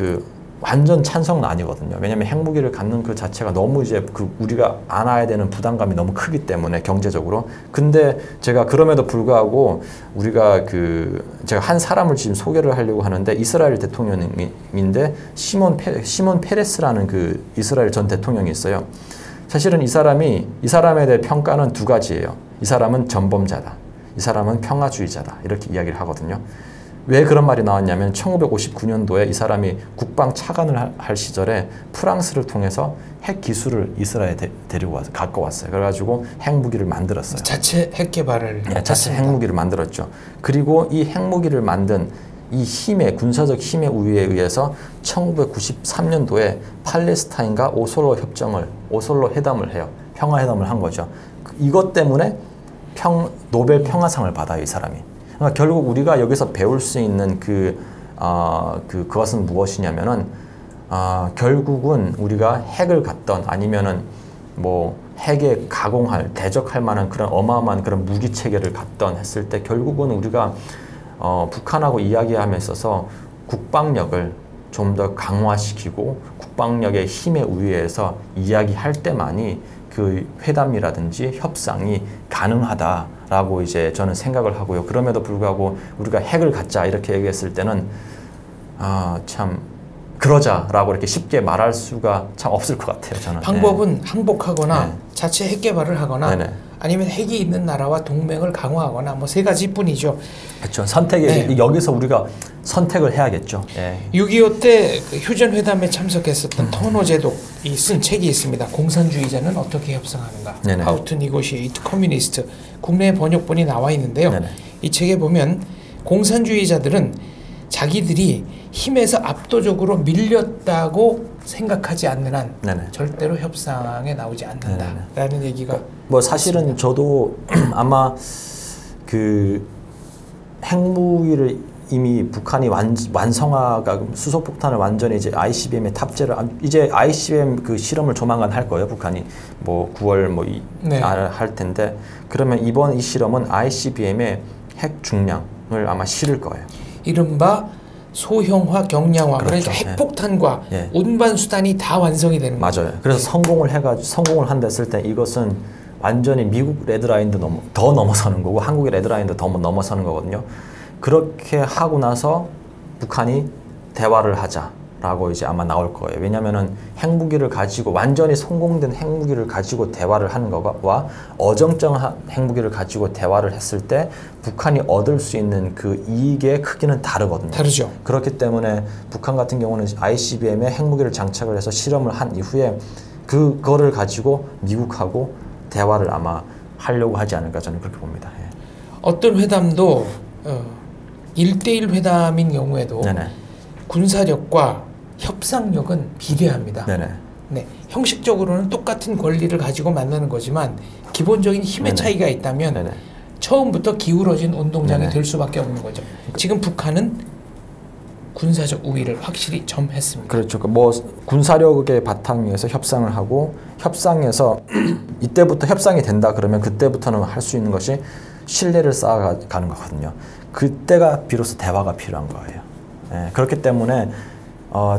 완전 찬성은 아니거든요. 왜냐하면 핵무기를 갖는 그 자체가 너무 이제 우리가 안아야 되는 부담감이 너무 크기 때문에 경제적으로. 근데 제가 그럼에도 불구하고 우리가 제가 한 사람을 지금 소개를 하려고 하는데 이스라엘 대통령인데 시몬 페레스라는 그 이스라엘 전 대통령이 있어요. 사실은 이 사람에 대해 평가는 두 가지예요. 이 사람은 전범자다. 이 사람은 평화주의자다. 이렇게 이야기를 하거든요. 왜 그런 말이 나왔냐면 1959년도에 이 사람이 국방 차관을 할 시절에 프랑스를 통해서 핵 기술을 이스라엘에 갖고 왔어요. 그래가지고 핵무기를 만들었어요. 자체 핵 개발을 자체 핵무기를 만들었죠. 그리고 이 핵무기를 만든 이 군사적 힘의 우위에 의해서 1993년도에 팔레스타인과 오슬로 회담을 해요. 평화회담을 한 거죠. 이것 때문에 노벨 평화상을 받아요, 이 사람이. 그러니까 결국 우리가 여기서 배울 수 있는 그것은 무엇이냐면은 결국은 우리가 핵을 갖던 아니면은 뭐 핵에 대적할 만한 그런 어마어마한 그런 무기 체계를 갖던 했을 때 결국은 우리가 북한하고 이야기함에 있어서 국방력을 좀 더 강화시키고 국방력의 힘에 의해서 이야기할 때만이 그 회담이라든지 협상이 가능하다라고 이제 저는 생각을 하고요. 그럼에도 불구하고 우리가 핵을 갖자 이렇게 얘기했을 때는 참 그러자라고 이렇게 쉽게 말할 수가 참 없을 것 같아요. 저는. 방법은 항복하거나 자체 핵 개발을 하거나 아니면 핵이 있는 나라와 동맹을 강화하거나 뭐 세 가지뿐이죠. 그렇죠. 선택이 네. 여기서 우리가 선택을 해야겠죠. 예. 6.25 때 그 휴전회담에 참석했었던 터너 제독이 쓴 책이 있습니다. 공산주의자는 어떻게 협상하는가? 네네. How to Negotiate Communist. 국내 번역본이 나와 있는데요. 네네. 이 책에 보면 공산주의자들은 자기들이 힘에서 압도적으로 밀렸다고 생각하지 않는 한 네네. 절대로 협상에 나오지 않는다라는 얘기가 뭐 사실은 있습니다. 저도 아마 그 핵무기를 이미 북한이 완성화가 수소폭탄을 완전히 이제 ICBM에 탑재를 이제 ICBM 그 실험을 조만간 할 거예요. 북한이 뭐 9월 뭐 네. 할 텐데 그러면 이번 이 실험은 ICBM의 핵 중량을 아마 실을 거예요. 이른바 소형화, 경량화, 그렇죠. 그러니까 핵폭탄과 운반 수단이 다 완성이 되는 거죠. 맞아요. 그래서 성공을 한다 했을 때 이것은 완전히 미국 레드라인도 더 넘어서는 거고 한국의 레드라인도 더 넘어서는 거거든요. 그렇게 하고 나서 북한이 대화를 하자라고 이제 아마 나올 거예요. 왜냐하면은 핵무기를 가지고 완전히 성공된 핵무기를 가지고 대화를 하는 것과 어정쩡한 핵무기를 가지고 대화를 했을 때 북한이 얻을 수 있는 그 이익의 크기는 다르거든요. 다르죠. 그렇기 때문에 북한 같은 경우는 ICBM에 핵무기를 장착을 해서 실험을 한 이후에 그거를 가지고 미국하고 대화를 아마 하려고 하지 않을까 저는 그렇게 봅니다. 예. 어떤 회담도 1대1 회담인 경우에도 네네. 군사력과 협상력은 비례합니다. 네네. 네, 형식적으로는 똑같은 권리를 가지고 만나는 거지만 기본적인 힘의 네네. 차이가 있다면 네네. 처음부터 기울어진 운동장이 네네. 될 수밖에 없는 거죠. 지금 북한은 군사적 우위를 확실히 점했습니다. 그렇죠. 뭐 군사력의 바탕에서 협상을 하고 협상에서 이때부터 협상이 된다 그러면 그때부터는 할 수 있는 것이 신뢰를 쌓아가는 거거든요. 그때가 비로소 대화가 필요한 거예요. 예, 그렇기 때문에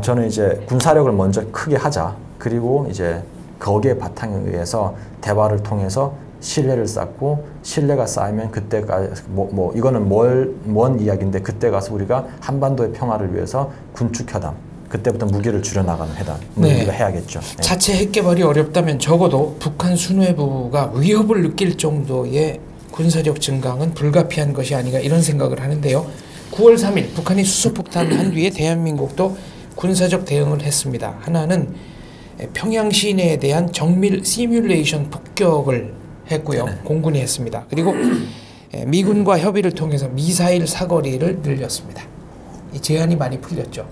저는 이제 군사력을 먼저 크게 하자. 그리고 이제 거기에 바탕에 의해서 대화를 통해서 신뢰를 쌓고 신뢰가 쌓이면 그때가 이거는 먼 이야기인데 그때 가서 우리가 한반도의 평화를 위해서 군축회담 그때부터 무기를 줄여나가는 회담 우리가 해야겠죠. 네. 자체 핵 개발이 어렵다면 적어도 북한 수뇌부가 위협을 느낄 정도의 군사력 증강은 불가피한 것이 아닌가 이런 생각을 하는데요. 9월 3일 북한이 수소폭탄 한 뒤에 대한민국도 군사적 대응을 했습니다. 하나는 평양 시내에 대한 정밀 시뮬레이션 폭격을 했고요. 네. 공군이 했습니다. 그리고 미군과 협의를 통해서 미사일 사거리를 늘렸습니다. 이 제한이 많이 풀렸죠.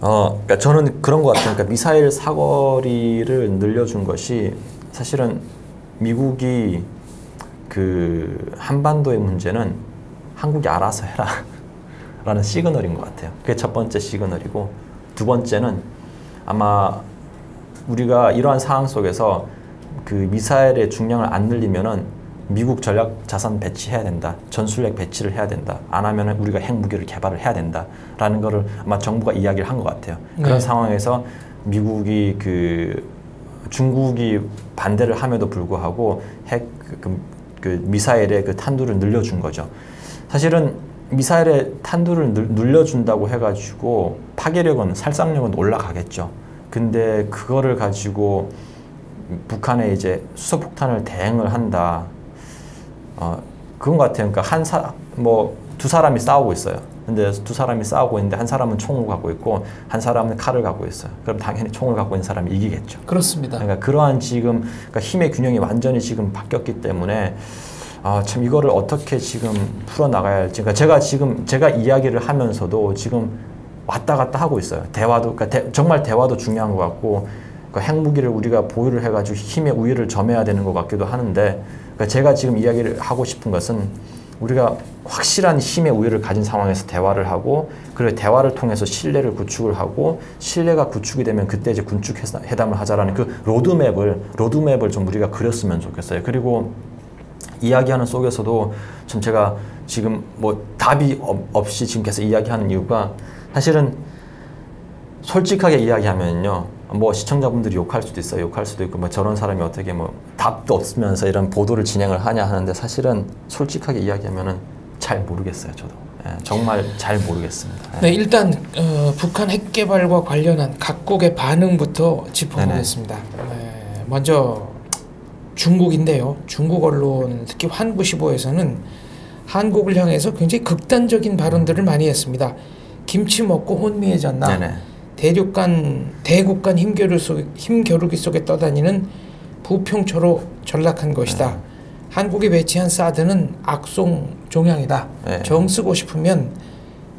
그러니까 저는 그런 것 같아요. 그러니까 미사일 사거리를 늘려준 것이 사실은 미국이 그 한반도의 문제는 한국이 알아서 해라 라는 시그널인 것 같아요. 그게 첫 번째 시그널이고 두 번째는 아마 우리가 이러한 상황 속에서 그 미사일의 중량을 안 늘리면은 미국 전략 자산 배치해야 된다. 전술핵 배치를 해야 된다. 안 하면은 우리가 핵무기를 개발을 해야 된다라는 거를 아마 정부가 이야기를 한 것 같아요. 그런 상황에서 미국이 중국이 반대를 함에도 불구하고 그 미사일의 그 탄두를 늘려준 거죠. 사실은 미사일의 탄두를 늘려준다고 해가지고 파괴력은 살상력은 올라가겠죠. 근데 그거를 가지고 북한에 이제 수소폭탄을 대응을 한다. 그건 것 같아요. 그러니까 두 사람이 싸우고 있어요. 근데 두 사람이 싸우고 있는데 한 사람은 총을 갖고 있고 한 사람은 칼을 갖고 있어요. 그럼 당연히 총을 갖고 있는 사람이 이기겠죠. 그렇습니다. 그러니까 그러한 그러니까 힘의 균형이 완전히 지금 바뀌었기 때문에 참 이거를 어떻게 지금 풀어 나가야 할지. 그러니까 제가 이야기를 하면서도 지금 왔다 갔다 하고 있어요. 대화도 정말 대화도 중요한 것 같고 핵무기를 우리가 보유를 해가지고 힘의 우위를 점해야 되는 것 같기도 하는데 제가 지금 이야기를 하고 싶은 것은 우리가 확실한 힘의 우위를 가진 상황에서 대화를 하고 그리고 대화를 통해서 신뢰를 구축을 하고 신뢰가 구축이 되면 그때 이제 군축 회담을 하자라는 그 로드맵을 좀 우리가 그렸으면 좋겠어요. 그리고 이야기하는 속에서도 좀 제가 지금 뭐 답이 없이 지금 계속 이야기하는 이유가 사실은 솔직하게 이야기하면요. 뭐 시청자분들이 욕할 수도 있어요. 욕할 수도 있고 뭐 저런 사람이 어떻게 뭐 답도 없으면서 이런 보도를 진행을 하냐 하는데 사실은 솔직하게 이야기하면은 잘 모르겠어요. 저도 정말 잘 모르겠습니다. 네, 일단 북한 핵 개발과 관련한 각국의 반응부터 짚어보겠습니다. 먼저 중국인데요. 중국 언론, 특히 환구시보에서는 한국을 향해서 굉장히 극단적인 발언들을 많이 했습니다. 김치 먹고 혼미해졌나? 네네. 대국 간 힘겨루기 속에 떠다니는 부평초로 전락한 것이다. 한국이 배치한 사드는 악송 종양이다. 네. 정 쓰고 싶으면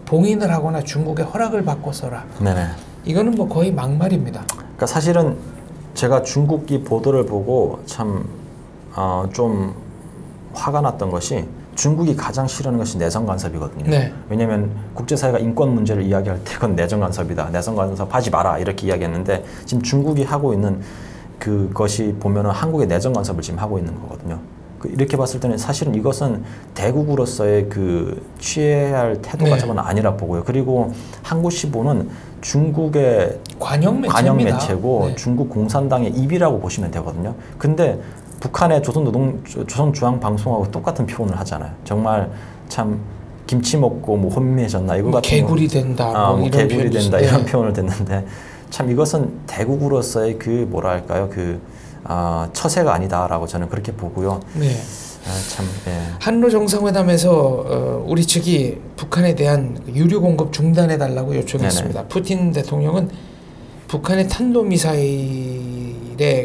봉인을 하거나 중국의 허락을 받고 써라. 네네. 이거는 뭐 거의 막말입니다. 그러니까 사실은 제가 중국 이 보도를 보고 참 좀 화가 났던 것이 중국이 가장 싫어하는 것이 내정 간섭이거든요. 네. 왜냐하면 국제사회가 인권 문제를 이야기할 때 그건 내정 간섭이다. 내정 간섭하지 마라 이렇게 이야기했는데 지금 중국이 하고 있는 그것이 보면은 한국의 내정 간섭을 지금 하고 있는 거거든요. 이렇게 봤을 때는 사실은 이것은 대국으로서의 그 취해야 할 태도가 저는 아니라 보고요. 그리고 한국시보는 중국의 관영 매체고 네. 중국 공산당의 입이라고 보시면 되거든요. 근데 북한의 조선중앙방송하고 똑같은 표현을 하잖아요. 정말 참 김치 먹고 뭐 혼미해졌나 이거 같은 개구리 된다. 뭐 이런 개구리 된다 네. 이런 표현을 듣는데 참 이것은 대국으로서의 그 뭐랄까요 처세가 아니다라고 저는 그렇게 보고요. 네. 참 예. 한로 정상회담에서 우리 측이 북한에 대한 유류 공급 중단해 달라고 요청했습니다. 네네. 푸틴 대통령은 북한의 탄도미사일의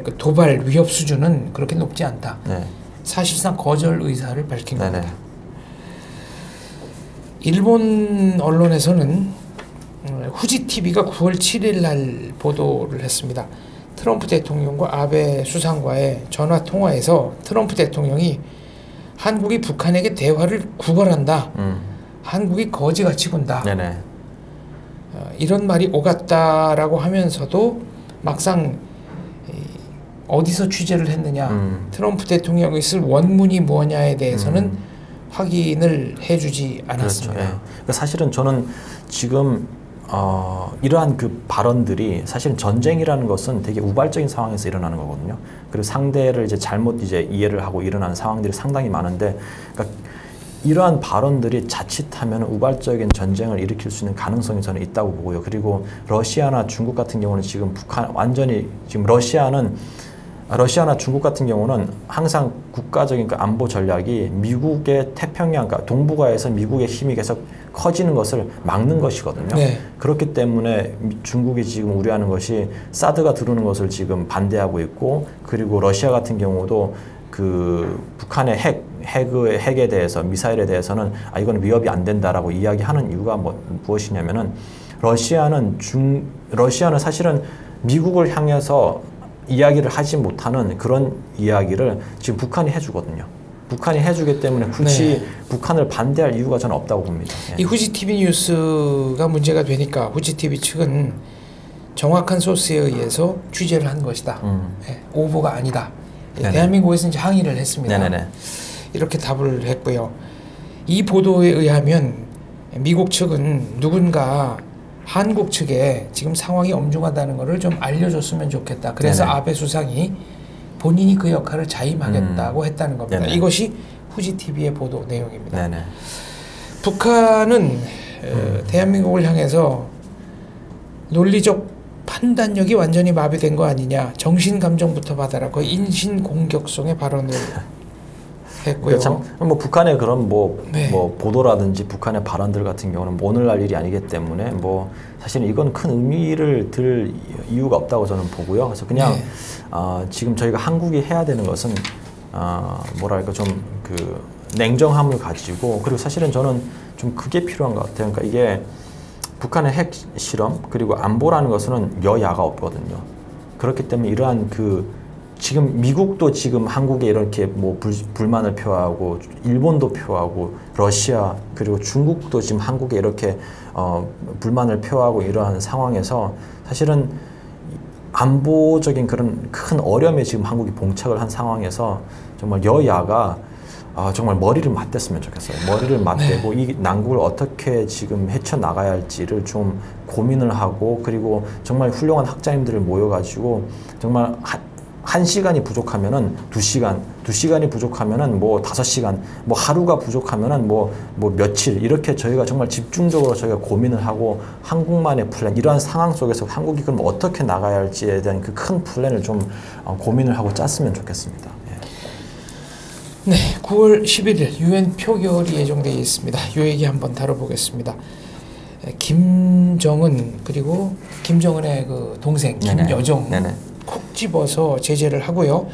그 도발 위협 수준은 그렇게 높지 않다. 네. 사실상 거절 의사를 밝힌 네네. 겁니다. 일본 언론에서는 후지 TV가 9월 7일 날 보도를 했습니다. 트럼프 대통령과 아베 수상과의 전화 통화에서 트럼프 대통령이 한국이 북한에게 대화를 구걸한다. 한국이 거지같이 군다. 네네. 이런 말이 오갔다라고 하면서도 막상 어디서 취재를 했느냐, 트럼프 대통령이 쓸 원문이 뭐냐에 대해서는 확인을 해주지 않았습니다. 그렇죠. 예. 그러니까 사실은 저는 지금 이러한 그 발언들이 사실은 전쟁이라는 것은 되게 우발적인 상황에서 일어나는 거거든요. 그리고 상대를 이제 잘못 이제 이해를 하고 일어나는 상황들이 상당히 많은데, 그러니까 이러한 발언들이 자칫하면 우발적인 전쟁을 일으킬 수 있는 가능성이 저는 있다고 보고요. 그리고 러시아나 중국 같은 경우는 지금 완전히 지금 러시아나 중국 같은 경우는 항상 국가적인 그 안보 전략이 미국의 태평양, 그러니까 동북아에서 미국의 힘이 계속 커지는 것을 막는 것이거든요. 네. 그렇기 때문에 중국이 지금 우려하는 것이 사드가 들어오는 것을 지금 반대하고 있고, 그리고 러시아 같은 경우도 그 북한의 핵에 대해서, 미사일에 대해서는 이건 위협이 안 된다라고 이야기하는 이유가 무엇이냐면은 러시아는 사실은 미국을 향해서 이야기를 하지 못하는 그런 이야기를 지금 북한이 해주거든요. 북한이 해주기 때문에 굳이 네. 북한을 반대할 이유가 저는 없다고 봅니다. 예. 이 후지TV 뉴스가 문제가 되니까 후지TV 측은 정확한 소스에 의해서 취재를 한 것이다. 예, 오보가 아니다. 예, 대한민국에서 이제 항의를 했습니다. 네네네. 이렇게 답을 했고요. 이 보도에 의하면 미국 측은 누군가 한국 측에 지금 상황이 엄중하다는 것을 좀 알려줬으면 좋겠다. 그래서 네네. 아베 수상이 본인이 그 역할을 자임하겠다고 했다는 겁니다. 네네. 이것이 후지TV의 보도 내용입니다. 네네. 북한은 대한민국을 향해서 논리적 판단력이 완전히 마비된 거 아니냐, 정신감정부터 받아라, 거의 인신공격성의 발언을 했고요. 참 뭐 북한의 그런 뭐 보도라든지 북한의 발언들 같은 경우는 오늘날 일이 아니기 때문에 뭐 사실은 이건 큰 의미를 들 이유가 없다고 저는 보고요. 그래서 그냥 지금 저희가 한국이 해야 되는 것은 뭐랄까 좀 그 냉정함을 가지고, 그리고 사실은 저는 좀 그게 필요한 것 같아요. 그러니까 이게 북한의 핵 실험 그리고 안보라는 것은 여야가 없거든요. 그렇기 때문에 이러한 지금 미국도 지금 한국에 이렇게 뭐 불만을 표하고, 일본도 표하고, 러시아 그리고 중국도 지금 한국에 이렇게 불만을 표하고, 이러한 상황에서 사실은 안보적인 그런 큰 어려움에 지금 한국이 봉착을 한 상황에서 정말 여야가 정말 머리를 맞댔으면 좋겠어요. 머리를 맞대고 이 난국을 어떻게 지금 헤쳐나가야 할지를 좀 고민을 하고, 그리고 정말 훌륭한 학자님들을 모여가지고 정말 1시간이 부족하면은 2시간, 2시간이 부족하면은 뭐 5시간, 뭐 하루가 부족하면은 뭐 며칠, 이렇게 저희가 정말 집중적으로 저희가 고민을 하고 한국만의 플랜, 이러한 상황 속에서 한국이 그럼 어떻게 나가야 할지에 대한 그 큰 플랜을 좀 고민을 하고 짰으면 좋겠습니다. 예. 네, 9월 11일 유엔 표결이 예정되어 있습니다. 이 얘기 한번 다뤄보겠습니다. 김정은 그리고 김정은의 그 동생 김여정 콕 집어서 제재를 하고요.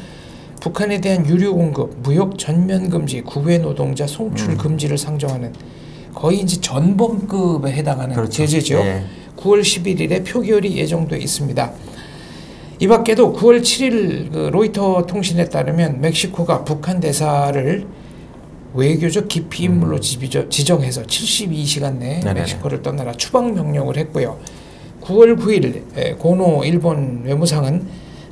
북한에 대한 유류 공급, 무역 전면 금지, 국외 노동자 송출 금지를 상정하는 거의 이제 전범급에 해당하는 그렇죠. 제재죠. 네. 9월 11일에 표결이 예정돼 있습니다. 이 밖에도 9월 7일 그 로이터 통신에 따르면 멕시코가 북한 대사를 외교적 기피 인물로 지정해서 72시간 내에 멕시코를 떠나라 추방 명령을 했고요. 9월 9일 고노 일본 외무상은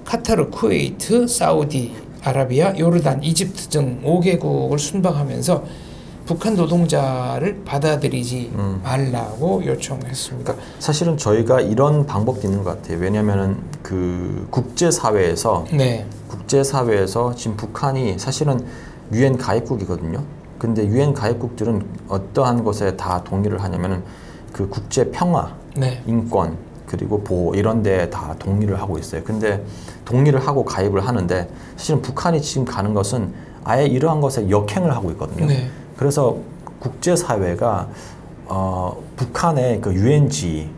카타르, 쿠웨이트, 사우디 아라비아, 요르단, 이집트 등 5개국을 순방하면서 북한 노동자를 받아들이지 말라고 요청했습니다. 그러니까 사실은 저희가 이런 방법도 있는 것 같아요. 왜냐하면은 그 국제사회에서 지금 북한이 사실은 유엔 가입국이거든요. 근데 유엔 가입국들은 어떠한 것에 다 동의를 하냐면은 그 국제 평화, 인권 그리고 보호 이런 데에 다 동의를 하고 있어요. 근데 동의를 하고 가입을 하는데 사실은 북한이 지금 가는 것은 아예 이러한 것에 역행을 하고 있거든요. 그래서 국제사회가 북한의 그 유엔지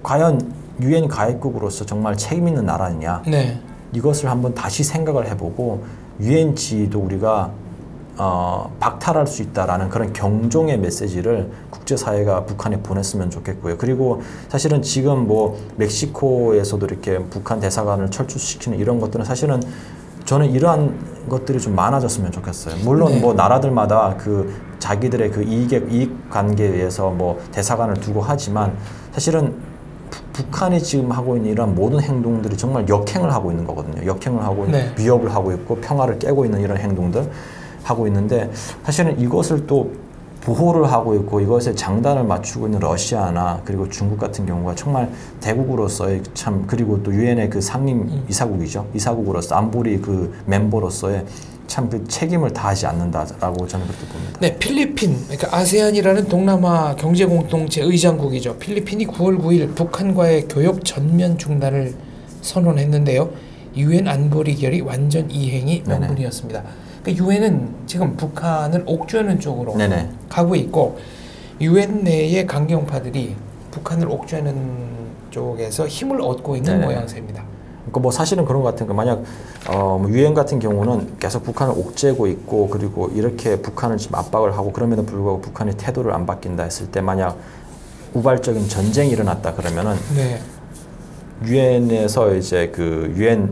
과연 유엔 가입국으로서 정말 책임 있는 나라냐 이것을 한번 다시 생각을 해보고 유엔지도 우리가 박탈할 수 있다라는 그런 경종의 메시지를 국제사회가 북한에 보냈으면 좋겠고요. 그리고 사실은 지금 뭐 멕시코에서도 이렇게 북한 대사관을 철수시키는 이런 것들은 사실은 저는 이러한 것들이 좀 많아졌으면 좋겠어요. 물론 뭐 나라들마다 그 자기들의 그 이익 관계에 의해서 뭐 대사관을 두고 하지만 사실은 북한이 지금 하고 있는 이런 모든 행동들이 정말 역행을 하고 있는 거거든요. 역행을 하고 있는, 위협을 하고 있고 평화를 깨고 있는 이런 행동들 하고 있는데 사실은 이것을 또 보호를 하고 있고 이것에 장단을 맞추고 있는 러시아나 그리고 중국 같은 경우가 정말 대국으로서의 참 그리고 또 유엔의 그 상임 이사국이죠. 이사국으로서 안보리 그 멤버로서의 참 그 책임을 다하지 않는다라고 저는 그렇게 봅니다. 네, 필리핀 그러니까 아세안이라는 동남아 경제공동체 의장국이죠. 필리핀이 9월 9일 북한과의 교역 전면 중단을 선언했는데요. 유엔 안보리 결의 완전 이행이 명분이었습니다. 유엔은 지금 북한을 옥죄는 쪽으로 가고 있고 유엔 내의 강경파들이 북한을 옥죄는 쪽에서 힘을 얻고 있는 모양새입니다. 그러니까 뭐 사실은 그런 것 같은 거 만약 유엔 같은 경우는 계속 북한을 옥죄고 있고 그리고 이렇게 북한을 지금 압박을 하고 그럼에도 불구하고 북한이 태도를 안 바뀐다 했을 때 만약 우발적인 전쟁이 일어났다 그러면은 유엔에서 이제 그 유엔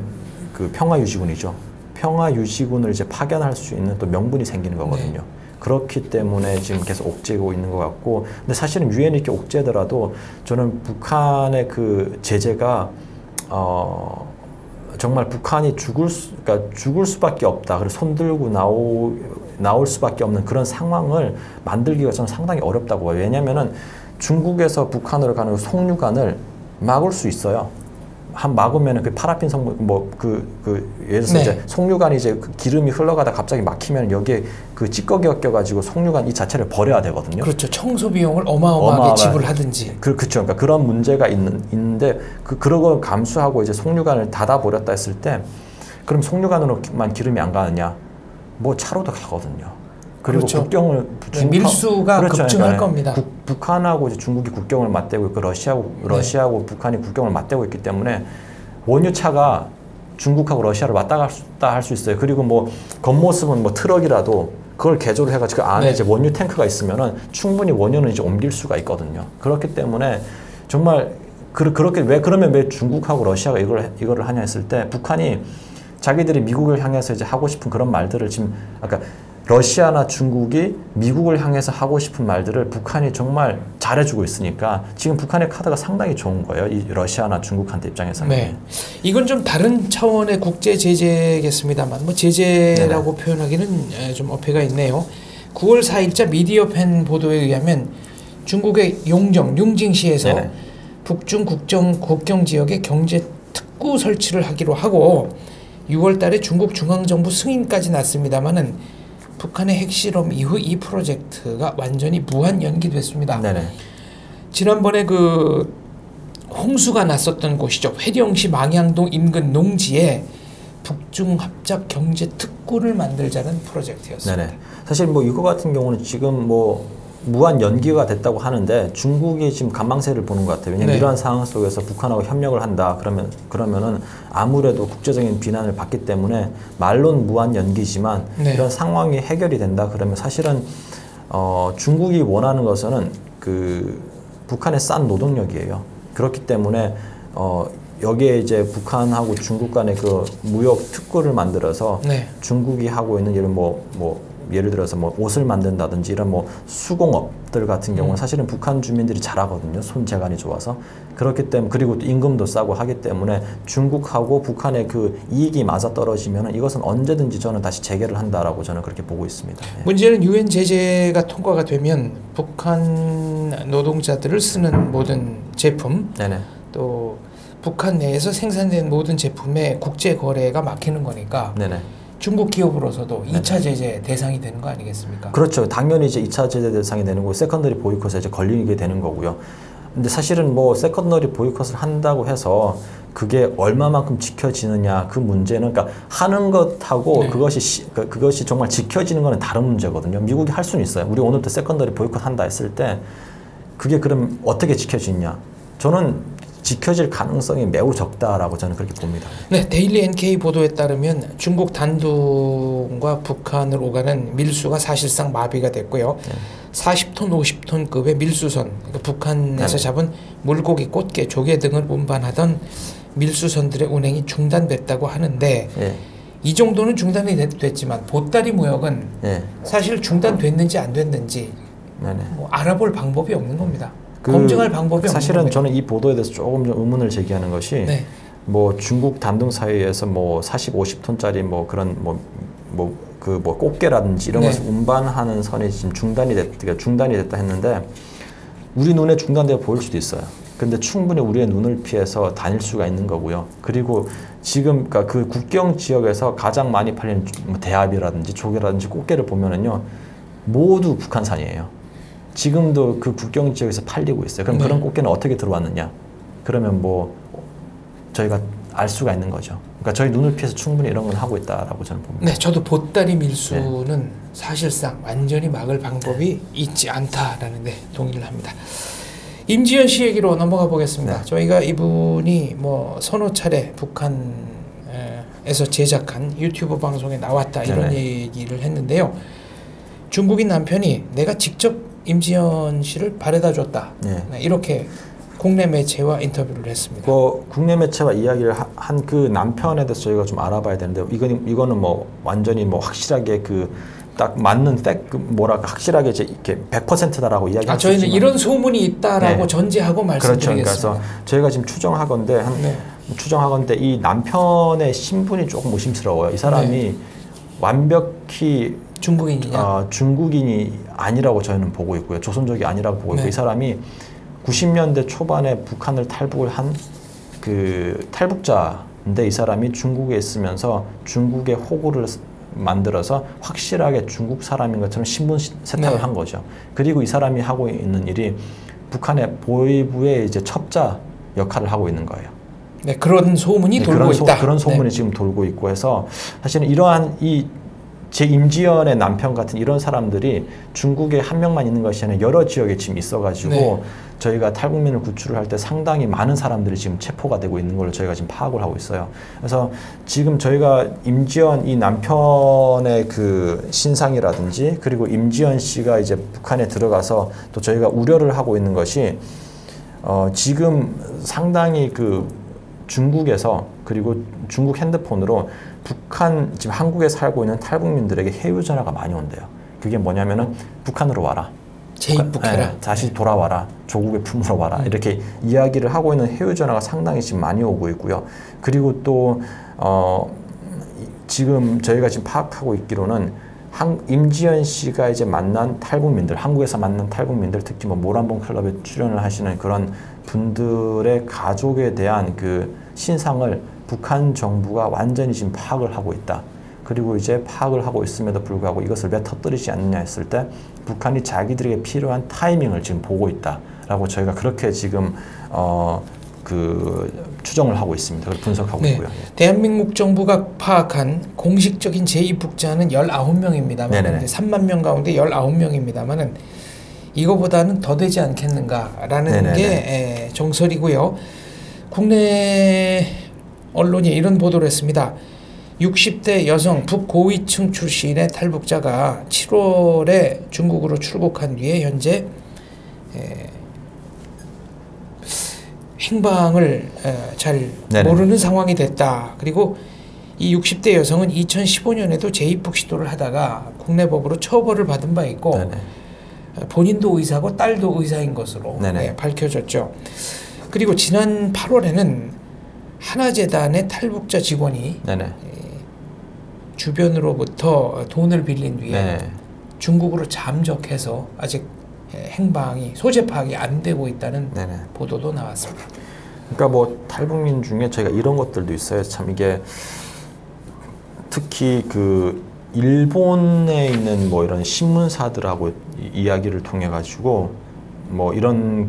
그 평화유지군이죠. 평화유지군을 이제 파견할 수 있는 또 명분이 생기는 거거든요. 그렇기 때문에 지금 계속 옥죄고 있는 것 같고, 근데 사실은 유엔이 이렇게 옥죄더라도 저는 북한의 그 제재가 정말 북한이 그러니까 죽을 수밖에 없다. 그래서 손들고 나올 수밖에 없는 그런 상황을 만들기가 저는 상당히 어렵다고 봐요. 왜냐면은 중국에서 북한으로 가는 송유관을 막을 수 있어요. 한 막으면은 그 파라핀 성분 예를 들어서 이제 송유관이 이제 그 기름이 흘러가다 갑자기 막히면 여기에 그 찌꺼기가 껴가지고 송유관 이 자체를 버려야 되거든요. 그렇죠. 청소 비용을 어마어마하게 지불하든지. 그렇죠. 그러니까 그런 문제가 있는데 그런 걸 감수하고 이제 송유관을 닫아 버렸다 했을 때 그럼 송유관으로만 기름이 안 가느냐? 뭐 차로도 가거든요. 그리고 국경을 밀수가 급증할 겁니다. 북한하고 이제 중국이 국경을 맞대고 있고 러시아하고 북한이 국경을 맞대고 있기 때문에 원유차가 중국하고 러시아를 왔다 갔다 할 수 있어요. 그리고 뭐 겉모습은 뭐 트럭이라도 그걸 개조를 해가지고 그 안에 이제 원유 탱크가 있으면은 충분히 원유는 이제 옮길 수가 있거든요. 그렇기 때문에 정말 그렇게 그러면 왜 중국하고 러시아가 이거를 하냐 했을 때 북한이 자기들이 미국을 향해서 이제 하고 싶은 그런 말들을 지금 아까 러시아나 중국이 미국을 향해서 하고 싶은 말들을 북한이 정말 잘해주고 있으니까 지금 북한의 카드가 상당히 좋은 거예요. 이 러시아나 중국한테 입장에서는. 이건 좀 다른 차원의 국제 제재겠습니다만 뭐 제재라고 표현하기는 좀 어폐가 있네요. 9월 4일자 미디어팬 보도에 의하면 중국의 용정, 융징시에서 북중 국경 지역에 경제 특구 설치를 하기로 하고 6월 달에 중국 중앙정부 승인까지 났습니다만은 북한의 핵실험 이후 이 프로젝트가 완전히 무한 연기됐습니다. 지난번에 그 홍수가 났었던 곳이죠. 회령시 망향동 인근 농지에 북중 합작 경제 특구를 만들자는 프로젝트였습니다. 네네. 사실 뭐 이거 같은 경우는 지금 뭐 무한 연기가 됐다고 하는데 중국이 지금 간망세를 보는 것 같아요. 왜냐하면 네. 이러한 상황 속에서 북한하고 협력을 한다. 그러면은 아무래도 국제적인 비난을 받기 때문에 말론 무한 연기지만 네. 이런 상황이 해결이 된다. 그러면 사실은 중국이 원하는 것은 그 북한의 싼 노동력이에요. 그렇기 때문에 여기에 이제 북한하고 중국 간의 그 무역 특구를 만들어서 네. 중국이 하고 있는 이런 예를 들어서 뭐 옷을 만든다든지 이런 뭐 수공업들 같은 경우는 사실은 북한 주민들이 잘하거든요. 손재간이 좋아서. 그렇기 때문에 그리고 또 임금도 싸고 하기 때문에 중국하고 북한의 그 이익이 맞아 떨어지면 이것은 언제든지 저는 다시 재개를 한다라고 저는 그렇게 보고 있습니다. 예. 문제는 유엔 제재가 통과가 되면 북한 노동자들을 쓰는 모든 제품 네네. 또 북한 내에서 생산된 모든 제품의 국제 거래가 막히는 거니까 네네. 중국 기업으로서도 2차 제재 대상이 되는 거 아니겠습니까? 그렇죠. 당연히 이제 2차 제재 대상이 되는 거고 세컨더리 보이콧에 이제 걸리게 되는 거고요. 근데 사실은 뭐 세컨더리 보이콧을 한다고 해서 그게 얼마만큼 지켜지느냐 그 문제는 그러니까 하는 것하고 네. 그것이 정말 지켜지는 거는 다른 문제거든요. 미국이 할 수는 있어요. 우리 오늘부터 세컨더리 보이콧 한다 했을 때 그게 그럼 어떻게 지켜지냐? 저는 지켜질 가능성이 매우 적다라고 저는 그렇게 봅니다. 네, 데일리 NK 보도에 따르면 중국 단둥과 북한을 오가는 밀수가 사실상 마비가 됐고요. 네. 40톤, 50톤급의 밀수선, 그러니까 북한에서 네. 잡은 물고기, 꽃게, 조개 등을 운반하던 밀수선들의 운행이 중단됐다고 하는데 예. 이 정도는 중단이 됐지만 보따리 무역은 예. 사실 중단됐는지 안 됐는지 네네. 뭐 알아볼 방법이 없는 겁니다. 검증할 방법이 없는 사실은 겁니다. 저는 이 보도에 대해서 조금 좀 의문을 제기하는 것이 네. 뭐 중국 단둥 사이에서 뭐 40, 50톤짜리 뭐 그런 꽃게라든지 이런 네. 것을 운반하는 선이 지금 중단이 됐다 했는데 우리 눈에 중단되어 보일 수도 있어요. 근데 충분히 우리의 눈을 피해서 다닐 수가 있는 거고요. 그리고 지금 그러니까 그 국경 지역에서 가장 많이 팔리는 뭐 대합이라든지 조개라든지 꽃게를 보면은요 모두 북한산이에요. 지금도 그 국경 지역에서 팔리고 있어요. 그럼 네. 그런 꽃게는 어떻게 들어왔느냐? 그러면 뭐 저희가 알 수가 있는 거죠. 그러니까 저희 눈을 피해서 충분히 이런 걸 하고 있다라고 저는 봅니다. 네, 저도 보따리 밀수는 사실상 완전히 막을 방법이 있지 않다라는 데 동의를 합니다. 임지연 씨 얘기로 넘어가 보겠습니다. 네. 저희가 이분이 뭐 서너 차례 북한에서 제작한 유튜브 방송에 나왔다 이런 얘기를 했는데요. 중국인 남편이 내가 직접 임지연 씨를 바래다 줬다. 네. 네, 이렇게 국내 매체와 인터뷰를 했습니다. 국내 매체와 이야기를 한 그 남편에 대해서 저희가 좀 알아봐야 되는데 이거는 뭐 완전히 뭐 확실하게 그 딱 맞는 확실하게 이제 이렇게 100%다라고 이야기할 수 저희는 있지만 이런 소문이 있다라고 네. 전제하고 말씀드리겠습니다. 그렇죠. 그래서 저희가 지금 추정하건대 이 남편의 신분이 조금 의심스러워요. 이 사람이 완벽히 중국인이냐? 중국인이 아니라고 저희는 보고 있고요. 조선족이 아니라고 보고 있고 이 사람이 90년대 초반에 북한을 탈북을 한 그 탈북자인데 이 사람이 중국에 있으면서 중국의 호구를 만들어서 확실하게 중국 사람인 것처럼 신분 세탁을 한 거죠. 그리고 이 사람이 하고 있는 일이 북한의 보위부의 이제 첩자 역할을 하고 있는 거예요. 네, 그런 소문이 돌고 있다. 그런 소문이 지금 돌고 있고 해서 사실은 이러한 제 임지연의 남편 같은 이런 사람들이 중국에 한 명만 있는 것이 아니라 여러 지역에 지금 있어가지고 저희가 탈북민을 구출을 할 때 상당히 많은 사람들이 지금 체포가 되고 있는 걸로 저희가 지금 파악을 하고 있어요. 그래서 지금 저희가 임지연 이 남편의 그 신상이라든지 그리고 임지연 씨가 이제 북한에 들어가서 또 저희가 우려를 하고 있는 것이 지금 상당히 그 중국에서 그리고 중국 핸드폰으로 북한 지금 한국에 살고 있는 탈북민들에게 해외 전화가 많이 온대요. 그게 뭐냐면은 북한으로 와라. 재입국해라. 다시 돌아와라. 조국의 품으로 와라. 이렇게 이야기를 하고 있는 해외 전화가 상당히 지금 많이 오고 있고요. 그리고 또 지금 저희가 지금 파악하고 있기로는 임지연 씨가 이제 만난 탈북민들, 한국에서 만난 탈북민들, 특히 뭐 모란봉 클럽에 출연을 하시는 그런 분들의 가족에 대한 그 신상을 북한 정부가 완전히 지금 파악을 하고 있다. 그리고 이제 파악을 하고 있음에도 불구하고 이것을 왜 터뜨리지 않느냐 했을 때 북한이 자기들에게 필요한 타이밍을 지금 보고 있다라고 저희가 그렇게 지금 추정을 하고 있습니다. 그걸 분석하고 네. 있고요. 대한민국 정부가 파악한 공식적인 제2북자는 19명입니다만 네네네. 3만 명 가운데 19명입니다만은 이거보다는 더 되지 않겠는가라는 네네네. 게 정설이고요. 국내 언론이 이런 보도를 했습니다. 60대 여성 북고위층 출신의 탈북자가 7월에 중국으로 출국한 뒤에 현재 행방을 잘 네네. 모르는 상황이 됐다. 그리고 이 60대 여성은 2015년에도 재입국 시도를 하다가 국내 법으로 처벌을 받은 바 있고 네네. 본인도 의사고 딸도 의사인 것으로 밝혀졌죠. 그리고 지난 8월에는 하나재단의 탈북자 직원이 네네. 주변으로부터 돈을 빌린 뒤에 네. 중국으로 잠적해서 아직 행방이 소재 파악이 안 되고 있다는 네네. 보도도 나왔습니다. 그러니까 뭐 탈북민 중에 저희가 이런 것들도 있어요. 참 이게 특히 일본에 있는 뭐 이런 신문사들하고 이야기를 통해 가지고 뭐 이런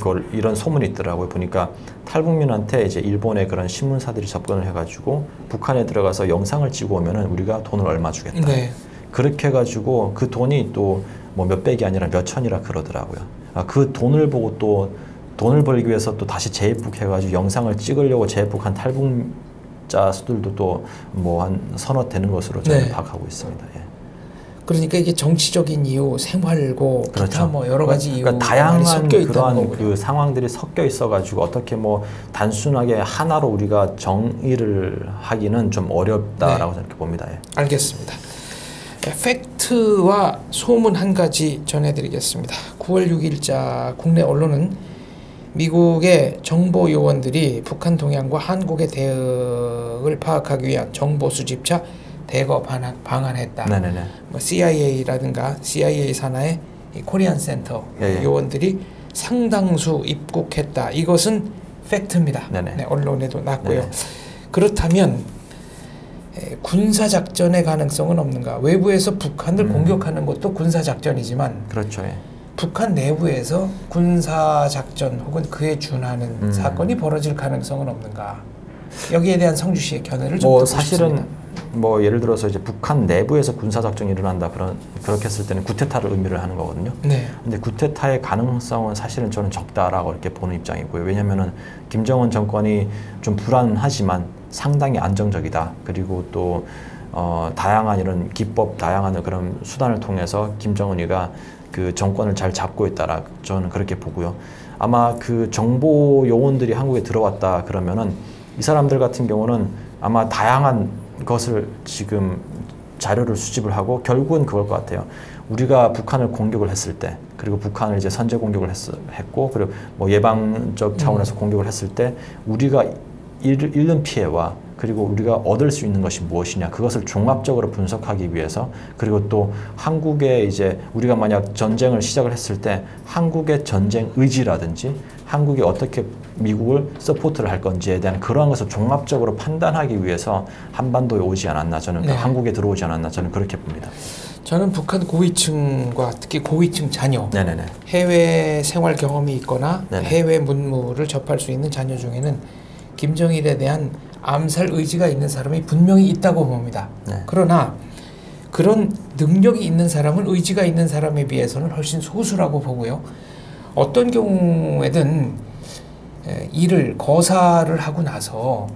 소문이 있더라고요. 보니까 탈북민한테 이제 일본의 그런 신문사들이 접근을 해가지고 북한에 들어가서 영상을 찍어 오면은 우리가 돈을 얼마 주겠다. 네. 그렇게 해가지고 그 돈이 또 뭐 몇백이 아니라 몇천이라 그러더라고요. 그 돈을 보고 또 돈을 벌기 위해서 또 다시 재입국해가지고 영상을 찍으려고 재입국한 탈북자 수들도 또 뭐 한 서너 되는 것으로 저는 파악하고 있습니다. 예. 그러니까 이게 정치적인 이유, 생활고 그렇죠. 기타 뭐 여러 가지 이유, 그러니까 다양한 섞여 있다는 그러한 거군요. 상황들이 섞여 있어가지고 어떻게 뭐 단순하게 하나로 우리가 정의를 하기는 좀 어렵다라고 저는 이렇게 봅니다. 예. 알겠습니다. 팩트와 소문 한 가지 전해드리겠습니다. 9월 6일자 국내 언론은 미국의 정보 요원들이 북한 동향과 한국의 대응을 파악하기 위한 정보 수집차 대거 방한했다. 네네네. 뭐 CIA라든가 CIA 산하의 코리안 센터 요원들이 상당수 입국했다. 이것은 팩트입니다. 네, 언론에도 났고요. 그렇다면 군사작전의 가능성은 없는가? 외부에서 북한을 공격하는 것도 군사작전이지만 그렇죠. 예. 북한 내부에서 군사작전 혹은 그에 준하는 사건이 벌어질 가능성은 없는가? 여기에 대한 성주 씨의 견해를 좀 듣고 사실은 싶습니다. 뭐 예를 들어서 이제 북한 내부에서 군사작전이 일어난다 그렇게 했을 때는 쿠데타를 의미를 하는 거거든요. 네. 근데 쿠데타의 가능성은 사실은 저는 적다라고 이렇게 보는 입장이고요. 왜냐면은 김정은 정권이 좀 불안하지만 상당히 안정적이다. 그리고 또 다양한 이런 기법, 다양한 그런 수단을 통해서 김정은이가 그 정권을 잘 잡고 있다라 저는 그렇게 보고요. 아마 그 정보 요원들이 한국에 들어왔다 그러면은 이 사람들 같은 경우는 아마 다양한 것을 지금 자료를 수집을 하고 결국은 그걸 것 같아요. 우리가 북한을 공격을 했을 때, 그리고 북한을 이제 선제 공격을 했고, 그리고 뭐 예방적 차원에서 공격을 했을 때 우리가 잃는 피해와 그리고 우리가 얻을 수 있는 것이 무엇이냐, 그것을 종합적으로 분석하기 위해서, 그리고 또 한국의 이제 우리가 만약 전쟁을 시작을 했을 때 한국의 전쟁 의지라든지 한국이 어떻게 미국을 서포트를 할 건지에 대한 그러한 것을 종합적으로 판단하기 위해서 한반도에 오지 않았나, 저는 한국에 들어오지 않았나, 저는 그렇게 봅니다. 저는 북한 고위층과 특히 고위층 자녀, 해외 생활 경험이 있거나 해외 문물을 접할 수 있는 자녀 중에는 김정일에 대한 암살 의지가 있는 사람이 분명히 있다고 봅니다. 그러나 그런 능력이 있는 사람은 의지가 있는 사람에 비해서는 훨씬 소수라고 보고요. 어떤 경우에든 일을 거사를 하고 나서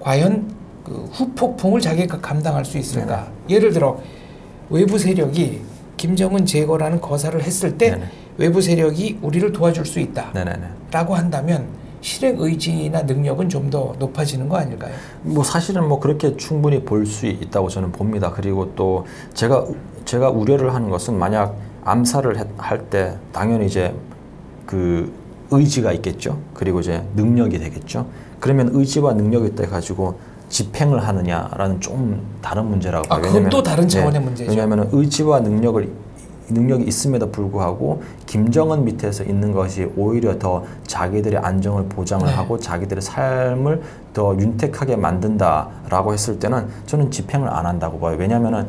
과연 그 후폭풍을 자기가 감당할 수 있을까? 예를 들어 외부 세력이 김정은 제거라는 거사를 했을 때 외부 세력이 우리를 도와줄 수 있다 라고 한다면 실행 의지나 능력은 좀 더 높아지는 거 아닐까요? 뭐 사실은 뭐 그렇게 충분히 볼 수 있다고 저는 봅니다. 그리고 또 제가 우려를 하는 것은 만약 암살을 할 때 당연히 이제 그 의지가 있겠죠. 그리고 이제 능력이 되겠죠. 그러면 의지와 능력이 있다 가지고 집행을 하느냐라는 좀 다른 문제라고 봐요. 그건 또 다른 차원의 문제죠. 왜냐하면 의지와 능력이 있음에도 불구하고 김정은 밑에서 있는 것이 오히려 더 자기들의 안정을 보장을 하고 자기들의 삶을 더 윤택하게 만든다라고 했을 때는 저는 집행을 안 한다고 봐요. 왜냐하면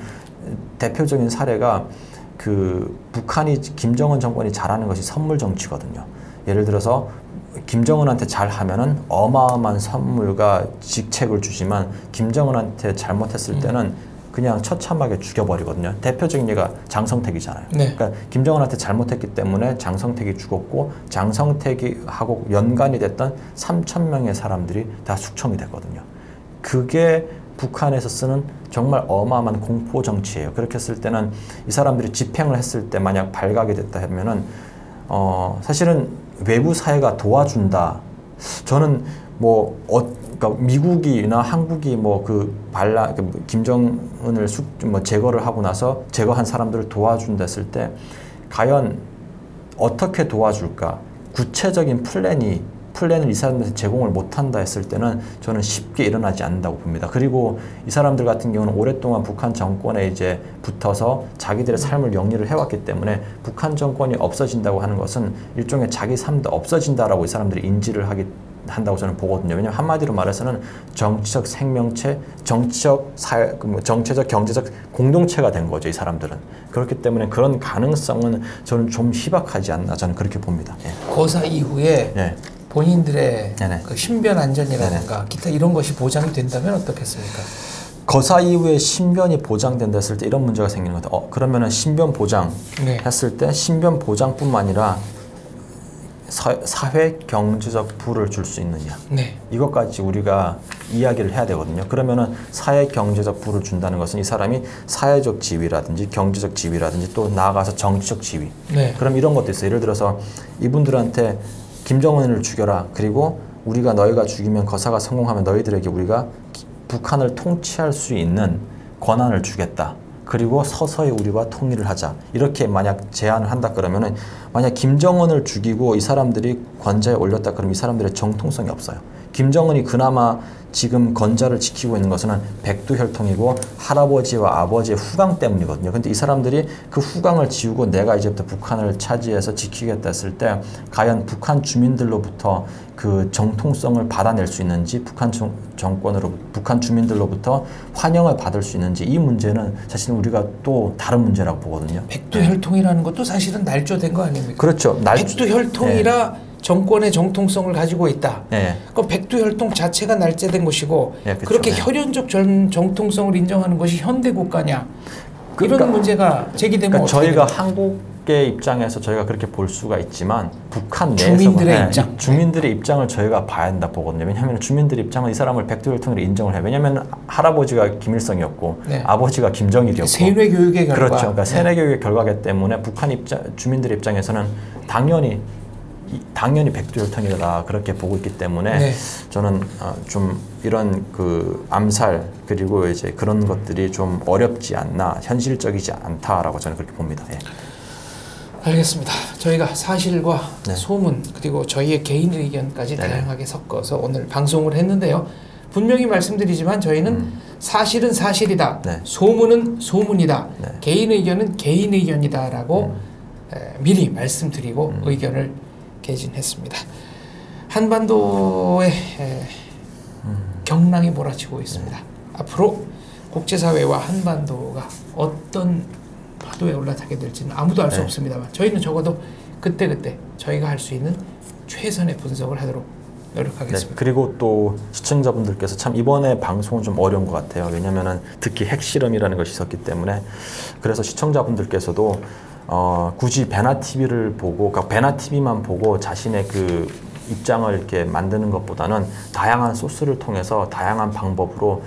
대표적인 사례가 그 북한이 김정은 정권이 잘하는 것이 선물 정치거든요. 예를 들어서 김정은한테 잘하면은 어마어마한 선물과 직책을 주지만 김정은한테 잘못했을 때는 그냥 처참하게 죽여버리거든요. 대표적인 예가 장성택이잖아요. 네. 그러니까 김정은한테 잘못했기 때문에 장성택이 죽었고 장성택이하고 연관이 됐던 3,000명의 사람들이 다 숙청이 됐거든요. 그게 북한에서 쓰는 정말 어마어마한 공포 정치예요. 그렇게 했을 때는 이 사람들이 집행을 했을 때 만약 발각이 됐다 하면은 사실은 외부 사회가 도와준다. 저는 그러니까 미국이나 한국이 김정은을 제거를 하고 나서 제거한 사람들을 도와준다 했을 때 과연 어떻게 도와줄까? 구체적인 플랜을 이 사람들한테 제공을 못한다 했을 때는 저는 쉽게 일어나지 않는다고 봅니다. 그리고 이 사람들 같은 경우는 오랫동안 북한 정권에 이제 붙어서 자기들의 삶을 영위를 해왔기 때문에 북한 정권이 없어진다고 하는 것은 일종의 자기 삶도 없어진다라고 이 사람들이 인지를 한다고 저는 보거든요. 왜냐하면 한마디로 말해서는 정치적 생명체, 정치적 사회, 정치적 경제적 공동체가 된 거죠. 이 사람들은. 그렇기 때문에 그런 가능성은 저는 좀 희박하지 않나 저는 그렇게 봅니다. 예. 거사 이후에 예. 본인들의 네네. 그 신변 안전이라든가 네네. 기타 이런 것이 보장이 된다면 어떻겠습니까? 거사 이후에 신변이 보장된다 했을 때 이런 문제가 생기는 거다. 그러면은 신변 보장 네. 했을 때 신변 보장뿐만 아니라 사회 경제적 부를 줄 수 있느냐. 네. 이것까지 우리가 이야기를 해야 되거든요. 그러면은 사회 경제적 부를 준다는 것은 이 사람이 사회적 지위라든지 경제적 지위라든지 또 나아가서 정치적 지위. 네. 그럼 이런 것도 있어요. 예를 들어서 이분들한테 김정은을 죽여라. 그리고 우리가 너희가 죽이면 거사가 성공하면 너희들에게 우리가 북한을 통치할 수 있는 권한을 주겠다. 그리고 서서히 우리와 통일을 하자. 이렇게 만약 제안을 한다 그러면은 만약 김정은을 죽이고 이 사람들이 권좌에 올렸다 그러면 이 사람들의 정통성이 없어요. 김정은이 그나마 지금 권좌를 지키고 있는 것은 백두혈통이고 할아버지와 아버지의 후광 때문이거든요. 근데 이 사람들이 그 후광을 지우고 내가 이제부터 북한을 차지해서 지키겠다 했을 때 과연 북한 주민들로부터 그 정통성을 받아낼 수 있는지 북한 주민들로부터 환영을 받을 수 있는지 이 문제는 사실 우리가 또 다른 문제라고 보거든요. 백두혈통이라는 것도 사실은 날조된 거 아닙니까? 그렇죠. 백두혈통이라 네. 정권의 정통성을 가지고 있다. 네. 그 백두혈통 자체가 날짜된 것이고 네, 그렇죠. 그렇게 네. 혈연적 정통성을 인정하는 것이 현대 국가냐? 그러니까, 이런 문제가 제기되면 저희가 한국의 입장에서 저희가 그렇게 볼 수가 있지만 북한 내에서 주민들의 입장, 주민들의 입장을 저희가 봐야 한다 보거든요. 왜냐하면 주민들의 입장은 이 사람을 백두혈통으로 인정을 해요. 왜냐하면 할아버지가 김일성이었고 네. 아버지가 김정일이었고 세뇌 교육의 결과. 그렇죠. 그러니까 세뇌 교육의 결과이기 때문에 북한 주민들의 입장에서는 당연히 백두혈통이다 그렇게 보고 있기 때문에 네. 저는 좀 이런 그 암살 그리고 이제 그런 것들이 좀 어렵지 않나 현실적이지 않다라고 저는 그렇게 봅니다. 예. 알겠습니다. 저희가 사실과 네. 소문 그리고 저희의 개인 의견까지 네. 다양하게 섞어서 오늘 방송을 했는데요. 분명히 말씀드리지만 저희는 사실은 사실이다. 네. 소문은 소문이다. 네. 개인 의견은 개인 의견이다라고 미리 말씀드리고 의견을 개진했습니다. 한반도의 경랑이 몰아치고 있습니다. 앞으로 국제사회와 한반도가 어떤 파도에 올라타게 될지는 아무도 알 수 없습니다만 저희는 적어도 그때그때 저희가 할 수 있는 최선의 분석을 하도록 노력하겠습니다. 네, 그리고 또 시청자분들께서 참 이번에 방송은 좀 어려운 것 같아요. 왜냐하면 특히 핵실험이라는 것이 있었기 때문에 그래서 시청자분들께서도 굳이 베나TV를 보고, 그러니까 베나TV만 보고 자신의 그 입장을 이렇게 만드는 것보다는 다양한 소스를 통해서 다양한 방법으로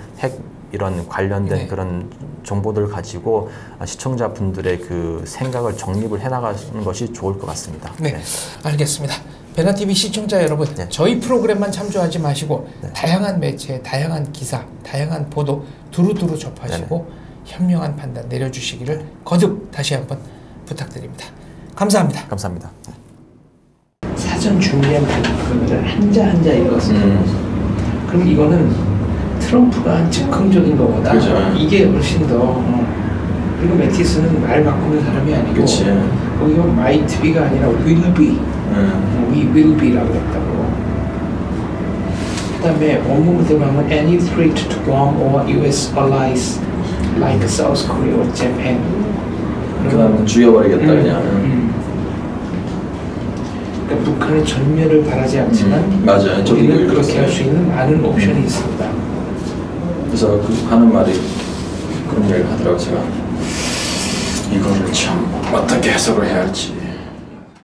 이런 관련된 네. 그런 정보들을 가지고 시청자분들의 그 생각을 정립을 해나가는 것이 좋을 것 같습니다. 네, 네. 알겠습니다. 베나TV 시청자 여러분, 네. 저희 프로그램만 참조하지 마시고 네. 다양한 매체, 다양한 기사, 다양한 보도 두루두루 접하시고 네. 현명한 판단 내려주시기를 거듭 다시 한번 부탁드립니다. 감사합니다. 감사합니다. 사전 준비한 발표를 한자 한자 읽었어요. 그럼 이거는 트럼프가 한 즉흥적인 거보다 그렇죠. 이게 훨씬 더 그리고 매티스는 말 바꾸는 사람이 아니고 그치. 거기가 might be가 아니라 will be we will be라고 했다고. 그 다음에 원문을 들어가면 any threat to Guam or US allies like South Korea or Japan 그다음 죽여버리겠다 그냥. 그러니까 북한의 전멸을 바라지 않지만 맞아요. 저도 우리는 이거 그렇게 할 수 있는 많은 옵션이 있습니다. 그래서 그 하는 말이 그런 얘기를 하더라고요. 제가 이거를 참 어떻게 해석을 해야 할지